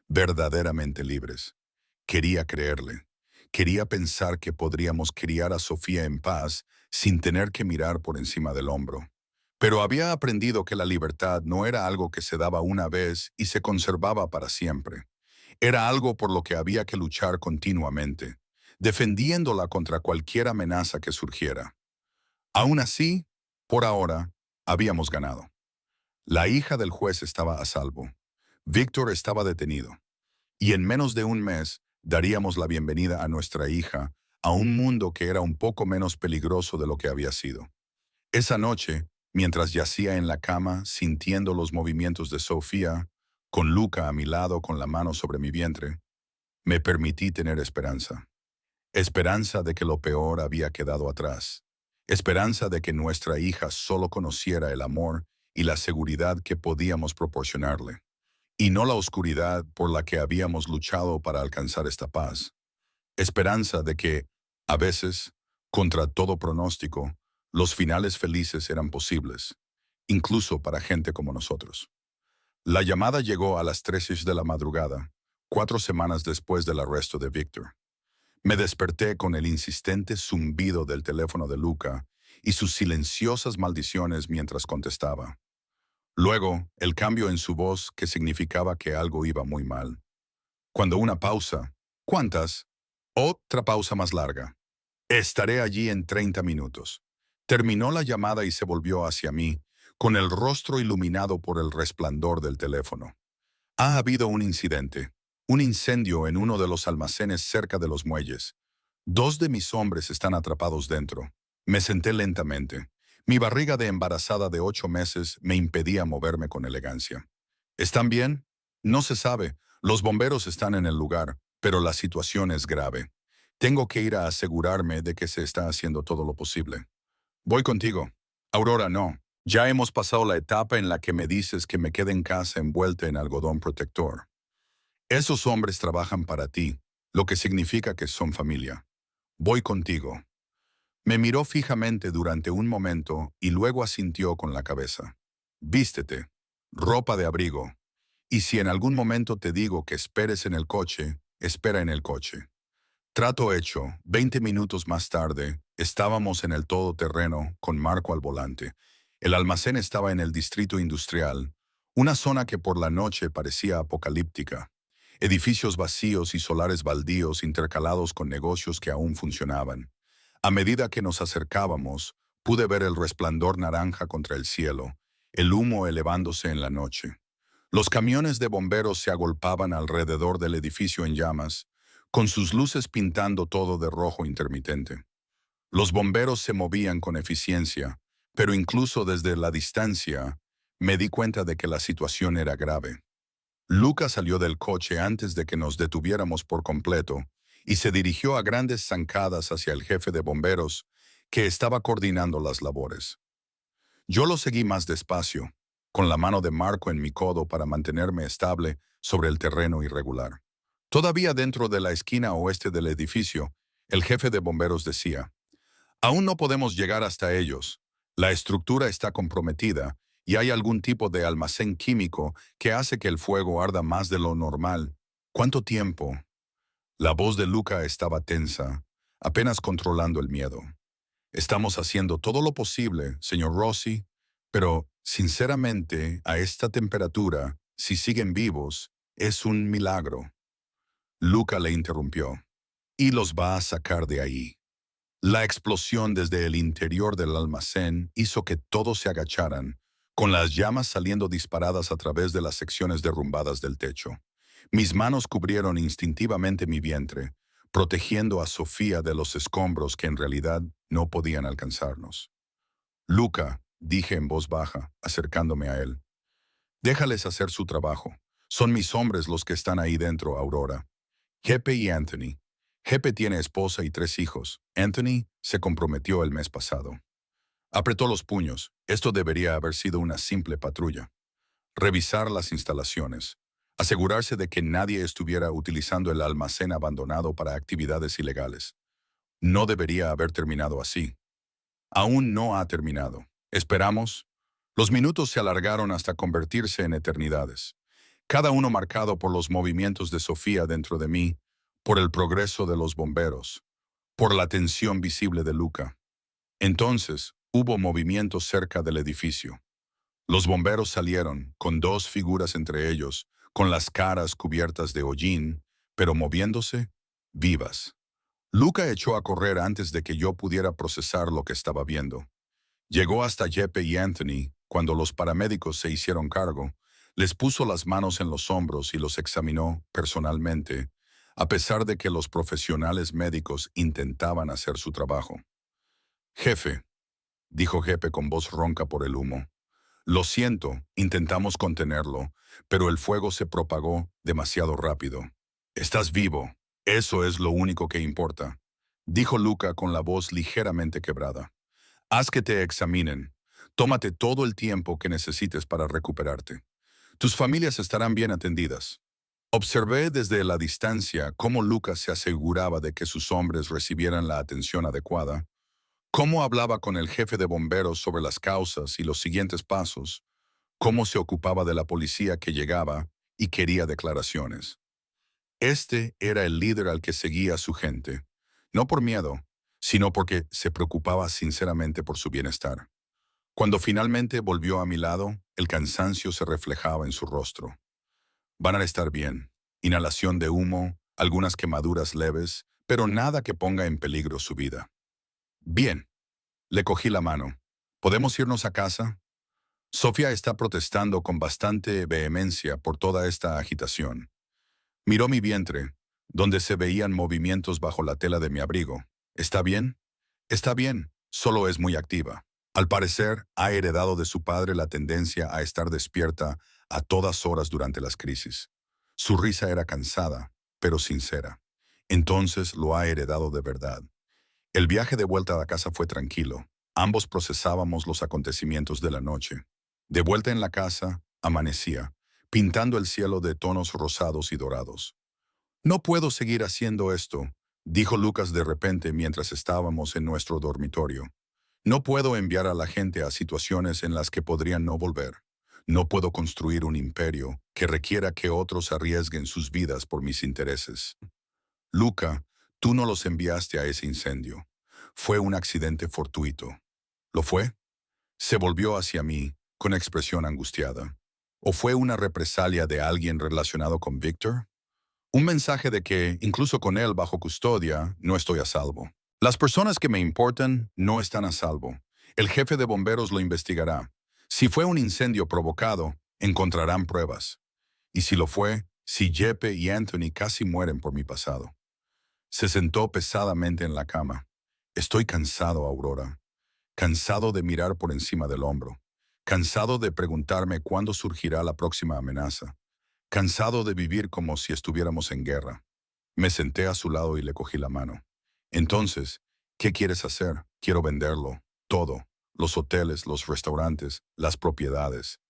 Verdaderamente libres. Quería creerle. Quería pensar que podríamos criar a Sofía en paz sin tener que mirar por encima del hombro. Pero había aprendido que la libertad no era algo que se daba una vez y se conservaba para siempre. Era algo por lo que había que luchar continuamente, defendiéndola contra cualquier amenaza que surgiera. Aún así, por ahora, habíamos ganado. La hija del juez estaba a salvo. Víctor estaba detenido. Y en menos de un mes daríamos la bienvenida a nuestra hija a un mundo que era un poco menos peligroso de lo que había sido. Esa noche, mientras yacía en la cama sintiendo los movimientos de Sofía, con Luca a mi lado con la mano sobre mi vientre, me permití tener esperanza. Esperanza de que lo peor había quedado atrás. Esperanza de que nuestra hija solo conociera el amor y la seguridad que podíamos proporcionarle, y no la oscuridad por la que habíamos luchado para alcanzar esta paz. Esperanza de que, a veces, contra todo pronóstico, los finales felices eran posibles, incluso para gente como nosotros. La llamada llegó a las 3 de la madrugada, 4 semanas después del arresto de Víctor. Me desperté con el insistente zumbido del teléfono de Luca y sus silenciosas maldiciones mientras contestaba. Luego, el cambio en su voz que significaba que algo iba muy mal. Cuando una pausa, ¿cuántas? Otra pausa más larga. Estaré allí en 30 minutos. Terminó la llamada y se volvió hacia mí, con el rostro iluminado por el resplandor del teléfono. Ha habido un incidente, un incendio en uno de los almacenes cerca de los muelles. 2 de mis hombres están atrapados dentro. Me senté lentamente. Mi barriga de embarazada de 8 meses me impedía moverme con elegancia. ¿Están bien? No se sabe. Los bomberos están en el lugar, pero la situación es grave. Tengo que ir a asegurarme de que se está haciendo todo lo posible. Voy contigo. Aurora, no. Ya hemos pasado la etapa en la que me dices que me quede en casa envuelta en algodón protector. Esos hombres trabajan para ti, lo que significa que son familia. Voy contigo. Me miró fijamente durante un momento y luego asintió con la cabeza. Vístete. Ropa de abrigo. Y si en algún momento te digo que esperes en el coche, espera en el coche. Trato hecho. 20 minutos más tarde, estábamos en el todoterreno con Marco al volante. El almacén estaba en el distrito industrial, una zona que por la noche parecía apocalíptica. Edificios vacíos y solares baldíos intercalados con negocios que aún funcionaban. A medida que nos acercábamos, pude ver el resplandor naranja contra el cielo, el humo elevándose en la noche. Los camiones de bomberos se agolpaban alrededor del edificio en llamas, con sus luces pintando todo de rojo intermitente. Los bomberos se movían con eficiencia, pero incluso desde la distancia, me di cuenta de que la situación era grave. Luca salió del coche antes de que nos detuviéramos por completo y se dirigió a grandes zancadas hacia el jefe de bomberos, que estaba coordinando las labores. Yo lo seguí más despacio, con la mano de Marco en mi codo para mantenerme estable sobre el terreno irregular. Todavía dentro de la esquina oeste del edificio, el jefe de bomberos decía: aún no podemos llegar hasta ellos. La estructura está comprometida y hay algún tipo de almacén químico que hace que el fuego arda más de lo normal. ¿Cuánto tiempo? La voz de Luca estaba tensa, apenas controlando el miedo. Estamos haciendo todo lo posible, señor Rossi, pero, sinceramente, a esta temperatura, si siguen vivos, es un milagro. Luca le interrumpió. Y los va a sacar de ahí. La explosión desde el interior del almacén hizo que todos se agacharan, con las llamas saliendo disparadas a través de las secciones derrumbadas del techo. Mis manos cubrieron instintivamente mi vientre, protegiendo a Sofía de los escombros que en realidad no podían alcanzarnos. Luca, dije en voz baja, acercándome a él. Déjales hacer su trabajo. Son mis hombres los que están ahí dentro, Aurora. Jepe y Anthony. Jepe tiene esposa y 3 hijos. Anthony se comprometió el mes pasado. Apretó los puños. Esto debería haber sido una simple patrulla. Revisar las instalaciones. Asegurarse de que nadie estuviera utilizando el almacén abandonado para actividades ilegales. No debería haber terminado así. Aún no ha terminado. Esperamos. Los minutos se alargaron hasta convertirse en eternidades, cada uno marcado por los movimientos de Sofía dentro de mí, por el progreso de los bomberos, por la tensión visible de Luca. Entonces, hubo movimiento cerca del edificio. Los bomberos salieron, con 2 figuras entre ellos, con las caras cubiertas de hollín, pero moviéndose, vivas. Luca echó a correr antes de que yo pudiera procesar lo que estaba viendo. Llegó hasta Jeppe y Anthony. Cuando los paramédicos se hicieron cargo, les puso las manos en los hombros y los examinó personalmente, a pesar de que los profesionales médicos intentaban hacer su trabajo. Jefe, dijo Jeppe con voz ronca por el humo. Lo siento, intentamos contenerlo, pero el fuego se propagó demasiado rápido. Estás vivo. Eso es lo único que importa, dijo Luca con la voz ligeramente quebrada. Haz que te examinen. Tómate todo el tiempo que necesites para recuperarte. Tus familias estarán bien atendidas. Observé desde la distancia cómo Luca se aseguraba de que sus hombres recibieran la atención adecuada, cómo hablaba con el jefe de bomberos sobre las causas y los siguientes pasos, cómo se ocupaba de la policía que llegaba y quería declaraciones. Este era el líder al que seguía su gente, no por miedo, sino porque se preocupaba sinceramente por su bienestar. Cuando finalmente volvió a mi lado, el cansancio se reflejaba en su rostro. Van a estar bien. Inhalación de humo, algunas quemaduras leves, pero nada que ponga en peligro su vida. Bien. Le cogí la mano. ¿Podemos irnos a casa? Sofía está protestando con bastante vehemencia por toda esta agitación. Miró mi vientre, donde se veían movimientos bajo la tela de mi abrigo. ¿Está bien? Está bien, solo es muy activa. Al parecer, ha heredado de su padre la tendencia a estar despierta a todas horas durante las crisis. Su risa era cansada, pero sincera. Entonces lo ha heredado de verdad. El viaje de vuelta a la casa fue tranquilo. Ambos procesábamos los acontecimientos de la noche. De vuelta en la casa, amanecía, pintando el cielo de tonos rosados y dorados. No puedo seguir haciendo esto, dijo Lucas de repente mientras estábamos en nuestro dormitorio. No puedo enviar a la gente a situaciones en las que podrían no volver. No puedo construir un imperio que requiera que otros arriesguen sus vidas por mis intereses. Luca, tú no los enviaste a ese incendio. Fue un accidente fortuito. ¿Lo fue? Se volvió hacia mí, con expresión angustiada. ¿O fue una represalia de alguien relacionado con Víctor? Un mensaje de que, incluso con él bajo custodia, no estoy a salvo. Las personas que me importan no están a salvo. El jefe de bomberos lo investigará. Si fue un incendio provocado, encontrarán pruebas. Y si lo fue, si Jeppe y Anthony casi mueren por mi pasado. Se sentó pesadamente en la cama. Estoy cansado, Aurora. Cansado de mirar por encima del hombro. Cansado de preguntarme cuándo surgirá la próxima amenaza. Cansado de vivir como si estuviéramos en guerra. Me senté a su lado y le cogí la mano. Entonces, ¿qué quieres hacer? Quiero venderlo. Todo. Los hoteles, los restaurantes, las propiedades.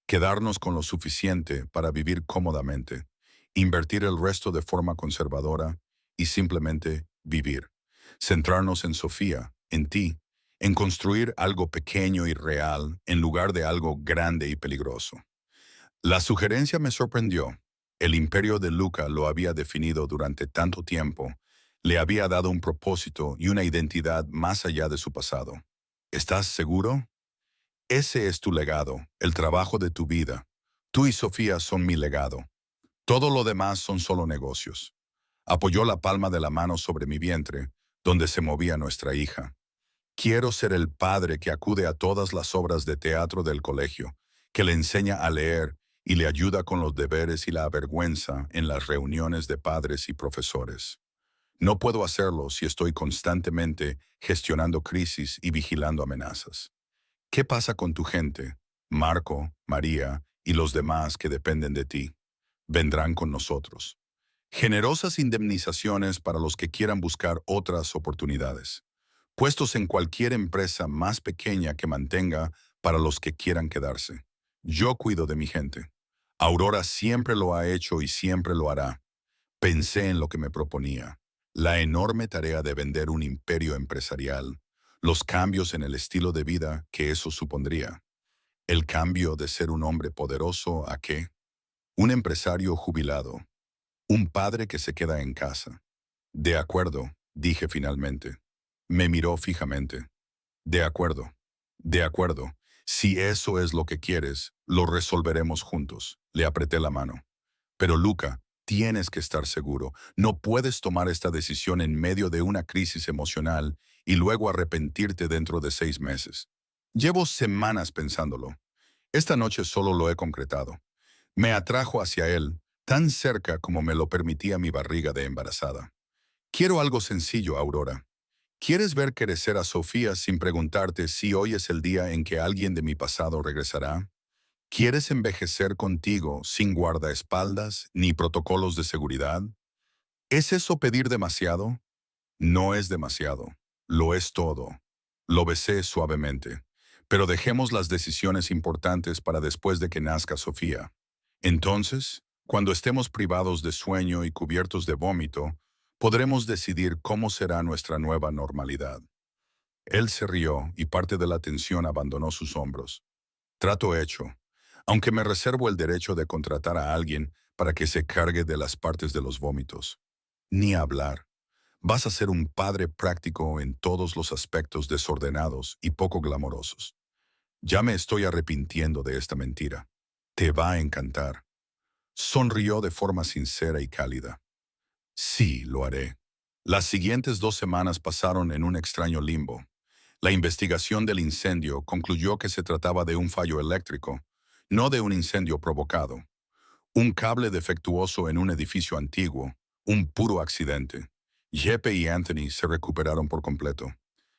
Quedarnos con lo suficiente para vivir cómodamente. Invertir el resto de forma conservadora y simplemente vivir. Centrarnos en Sofía, en ti, en construir algo pequeño y real en lugar de algo grande y peligroso. La sugerencia me sorprendió. El imperio de Luca lo había definido durante tanto tiempo, le había dado un propósito y una identidad más allá de su pasado. ¿Estás seguro? Ese es tu legado, el trabajo de tu vida. Tú y Sofía son mi legado. Todo lo demás son solo negocios. Apoyó la palma de la mano sobre mi vientre, donde se movía nuestra hija. Quiero ser el padre que acude a todas las obras de teatro del colegio, que le enseña a leer y le ayuda con los deberes y la vergüenza en las reuniones de padres y profesores. No puedo hacerlo si estoy constantemente gestionando crisis y vigilando amenazas. ¿Qué pasa con tu gente, Marco, María y los demás que dependen de ti? Vendrán con nosotros. Generosas indemnizaciones para los que quieran buscar otras oportunidades. Puestos en cualquier empresa más pequeña que mantenga para los que quieran quedarse. Yo cuido de mi gente. Aurora siempre lo ha hecho y siempre lo hará. Pensé en lo que me proponía. La enorme tarea de vender un imperio empresarial. Los cambios en el estilo de vida que eso supondría. El cambio de ser un hombre poderoso a qué? Un empresario jubilado. Un padre que se queda en casa. De acuerdo, dije finalmente. Me miró fijamente. De acuerdo. De acuerdo. Si eso es lo que quieres, lo resolveremos juntos. Le apreté la mano. Pero Luca, Tienes que estar seguro. No puedes tomar esta decisión en medio de una crisis emocional y luego arrepentirte dentro de 6 meses. Llevo semanas pensándolo. Esta noche solo lo he concretado. Me atrajo hacia él, tan cerca como me lo permitía mi barriga de embarazada. Quiero algo sencillo, Aurora. ¿Quieres ver crecer a Sofía sin preguntarte si hoy es el día en que alguien de mi pasado regresará? ¿Quieres envejecer contigo sin guardaespaldas ni protocolos de seguridad? ¿Es eso pedir demasiado? No es demasiado. Lo es todo. Lo besé suavemente. Pero dejemos las decisiones importantes para después de que nazca Sofía. Entonces, cuando estemos privados de sueño y cubiertos de vómito, podremos decidir cómo será nuestra nueva normalidad. Él se rió y parte de la tensión abandonó sus hombros. Trato hecho, aunque me reservo el derecho de contratar a alguien para que se cargue de las partes de los vómitos. Ni hablar. Vas a ser un padre práctico en todos los aspectos desordenados y poco glamorosos. Ya me estoy arrepintiendo de esta mentira. Te va a encantar. Sonrió de forma sincera y cálida. Sí, lo haré. Las siguientes 2 semanas pasaron en un extraño limbo. La investigación del incendio concluyó que se trataba de un fallo eléctrico, no de un incendio provocado. Un cable defectuoso en un edificio antiguo, un puro accidente. Jeppe y Anthony se recuperaron por completo.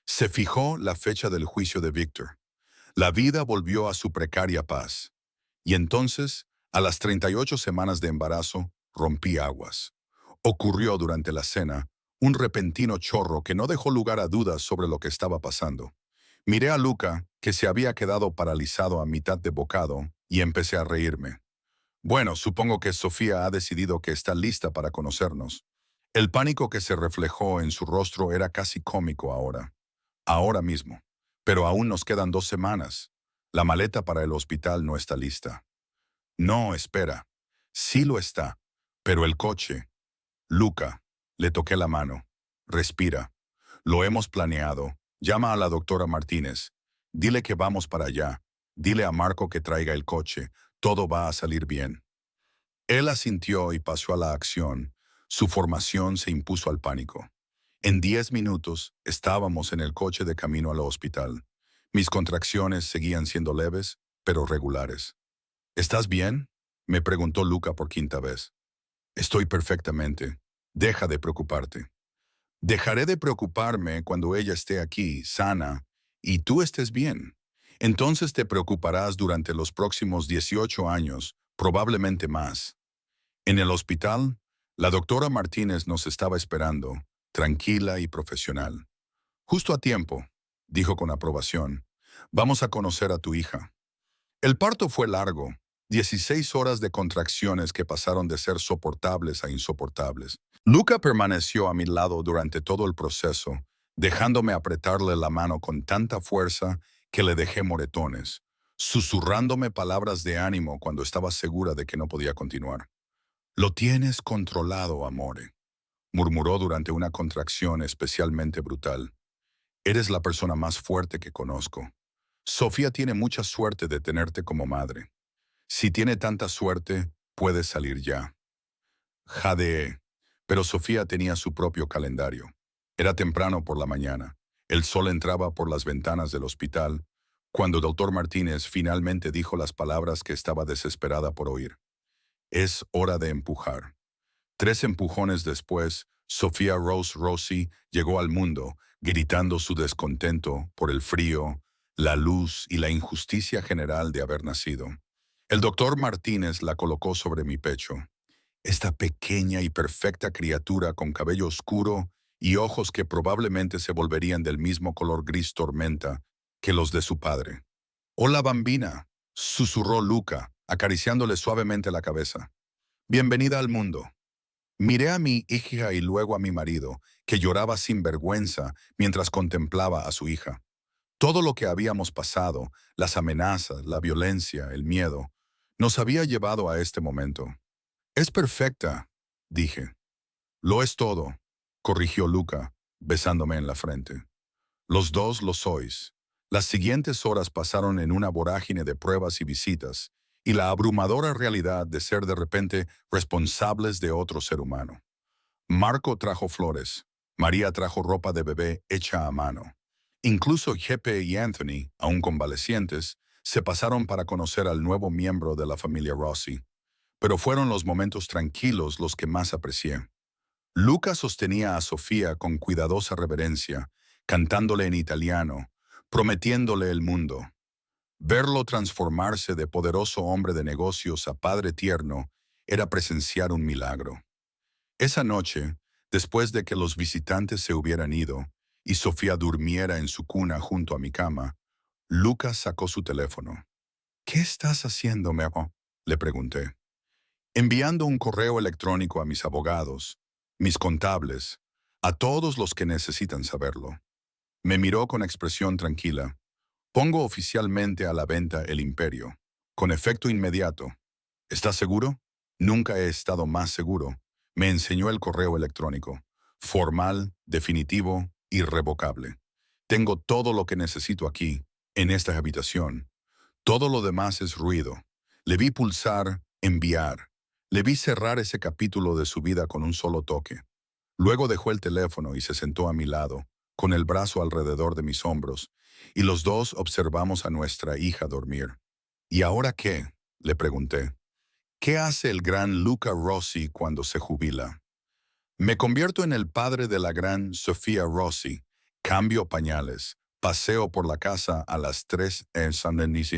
Se fijó la fecha del juicio de Victor. La vida volvió a su precaria paz. Y entonces, a las 38 semanas de embarazo, rompí aguas. Ocurrió durante la cena un repentino chorro que no dejó lugar a dudas sobre lo que estaba pasando. Miré a Luca, que se había quedado paralizado a mitad de bocado, y empecé a reírme. Bueno, supongo que Sofía ha decidido que está lista para conocernos. El pánico que se reflejó en su rostro era casi cómico ahora. Ahora mismo. Pero aún nos quedan 2 semanas. La maleta para el hospital no está lista. No, espera. Sí lo está. Pero el coche. Luca. Le toqué la mano. Respira. Lo hemos planeado. Llama a la doctora Martínez. Dile que vamos para allá. Dile a Marco que traiga el coche. Todo va a salir bien. Él asintió y pasó a la acción. Su formación se impuso al pánico. En 10 minutos estábamos en el coche de camino al hospital. Mis contracciones seguían siendo leves, pero regulares. ¿Estás bien?, me preguntó Luca por quinta vez. Estoy perfectamente. Deja de preocuparte. Dejaré de preocuparme cuando ella esté aquí, sana, y tú estés bien. Entonces te preocuparás durante los próximos 18 años, probablemente más. En el hospital, la doctora Martínez nos estaba esperando, tranquila y profesional. Justo a tiempo, dijo con aprobación. Vamos a conocer a tu hija. El parto fue largo, 16 horas de contracciones que pasaron de ser soportables a insoportables. Luca permaneció a mi lado durante todo el proceso, dejándome apretarle la mano con tanta fuerza que le dejé moretones, susurrándome palabras de ánimo cuando estaba segura de que no podía continuar. Lo tienes controlado, amore, murmuró durante una contracción especialmente brutal. Eres la persona más fuerte que conozco. Sofía tiene mucha suerte de tenerte como madre. Si tiene tanta suerte, puedes salir ya. Jadeé, pero Sofía tenía su propio calendario. Era temprano por la mañana. El sol entraba por las ventanas del hospital, cuando el doctor Martínez finalmente dijo las palabras que estaba desesperada por oír. Es hora de empujar. 3 empujones después, Sofía Rose Rossi llegó al mundo, gritando su descontento por el frío, la luz y la injusticia general de haber nacido. El doctor Martínez la colocó sobre mi pecho. Esta pequeña y perfecta criatura con cabello oscuro y ojos que probablemente se volverían del mismo color gris tormenta que los de su padre. «Hola, bambina», susurró Luca, acariciándole suavemente la cabeza. «Bienvenida al mundo». Miré a mi hija y luego a mi marido, que lloraba sin vergüenza mientras contemplaba a su hija. Todo lo que habíamos pasado, las amenazas, la violencia, el miedo, nos había llevado a este momento. «Es perfecta», dije. «Lo es todo», corrigió Luca, besándome en la frente. «Los dos lo sois». Las siguientes horas pasaron en una vorágine de pruebas y visitas, y la abrumadora realidad de ser de repente responsables de otro ser humano. Marco trajo flores, María trajo ropa de bebé hecha a mano. Incluso Jeppe y Anthony, aún convalecientes, se pasaron para conocer al nuevo miembro de la familia Rossi. Pero fueron los momentos tranquilos los que más aprecié. Luca sostenía a Sofía con cuidadosa reverencia, cantándole en italiano, prometiéndole el mundo. Verlo transformarse de poderoso hombre de negocios a padre tierno era presenciar un milagro. Esa noche, después de que los visitantes se hubieran ido y Sofía durmiera en su cuna junto a mi cama, Lucas sacó su teléfono. ¿Qué estás haciendo, Mero? Le pregunté. Enviando un correo electrónico a mis abogados, mis contables, a todos los que necesitan saberlo. Me miró con expresión tranquila. Pongo oficialmente a la venta el imperio, con efecto inmediato. ¿Estás seguro? Nunca he estado más seguro. Me enseñó el correo electrónico. Formal, definitivo, irrevocable. Tengo todo lo que necesito aquí, en esta habitación. Todo lo demás es ruido. Le vi pulsar, enviar. Le vi cerrar ese capítulo de su vida con un solo toque. Luego dejó el teléfono y se sentó a mi lado, con el brazo alrededor de mis hombros, y los dos observamos a nuestra hija dormir. ¿Y ahora qué? Le pregunté. ¿Qué hace el gran Luca Rossi cuando se jubila? Me convierto en el padre de la gran Sofía Rossi. Cambio pañales. Paseo por la casa a las 3 en San Denis.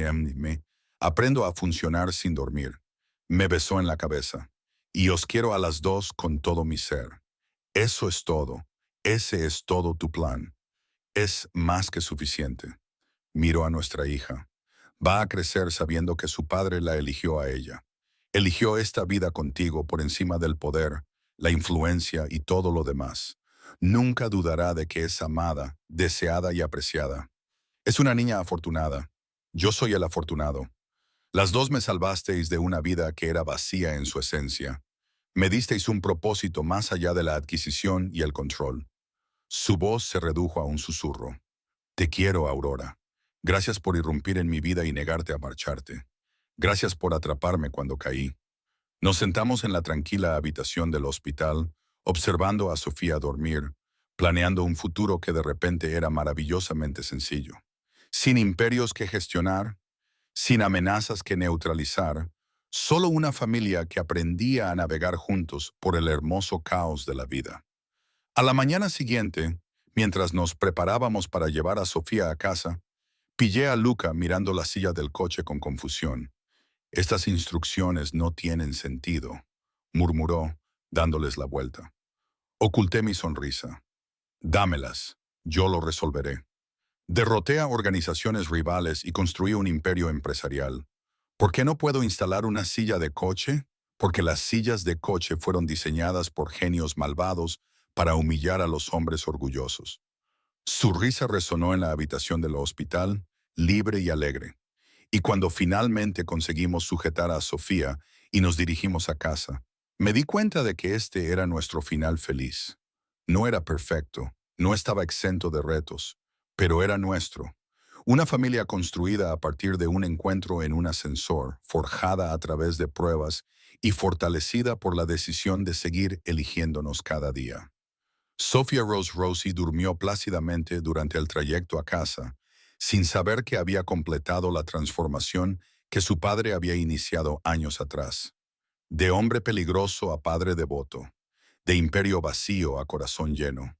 Aprendo a funcionar sin dormir. Me besó en la cabeza. Y os quiero a las dos con todo mi ser. Eso es todo. Ese es todo tu plan. Es más que suficiente. Miro a nuestra hija. Va a crecer sabiendo que su padre la eligió a ella. Eligió esta vida contigo por encima del poder, la influencia y todo lo demás. Nunca dudará de que es amada, deseada y apreciada. Es una niña afortunada. Yo soy el afortunado. Las dos me salvasteis de una vida que era vacía en su esencia. Me disteis un propósito más allá de la adquisición y el control. Su voz se redujo a un susurro. Te quiero, Aurora. Gracias por irrumpir en mi vida y negarte a marcharte. Gracias por atraparme cuando caí. Nos sentamos en la tranquila habitación del hospital, observando a Sofía dormir, planeando un futuro que de repente era maravillosamente sencillo. Sin imperios que gestionar, sin amenazas que neutralizar, solo una familia que aprendía a navegar juntos por el hermoso caos de la vida. A la mañana siguiente, mientras nos preparábamos para llevar a Sofía a casa, pillé a Luca mirando la silla del coche con confusión. Estas instrucciones no tienen sentido, murmuró, dándoles la vuelta. Oculté mi sonrisa. Dámelas, yo lo resolveré. Derroté a organizaciones rivales y construí un imperio empresarial. ¿Por qué no puedo instalar una silla de coche? Porque las sillas de coche fueron diseñadas por genios malvados para humillar a los hombres orgullosos. Su risa resonó en la habitación del hospital, libre y alegre. Y cuando finalmente conseguimos sujetar a Sofía y nos dirigimos a casa, me di cuenta de que este era nuestro final feliz. No era perfecto, no estaba exento de retos, pero era nuestro. Una familia construida a partir de un encuentro en un ascensor, forjada a través de pruebas y fortalecida por la decisión de seguir eligiéndonos cada día. Sophia Rose Rossi durmió plácidamente durante el trayecto a casa, sin saber que había completado la transformación que su padre había iniciado años atrás. De hombre peligroso a padre devoto, de imperio vacío a corazón lleno.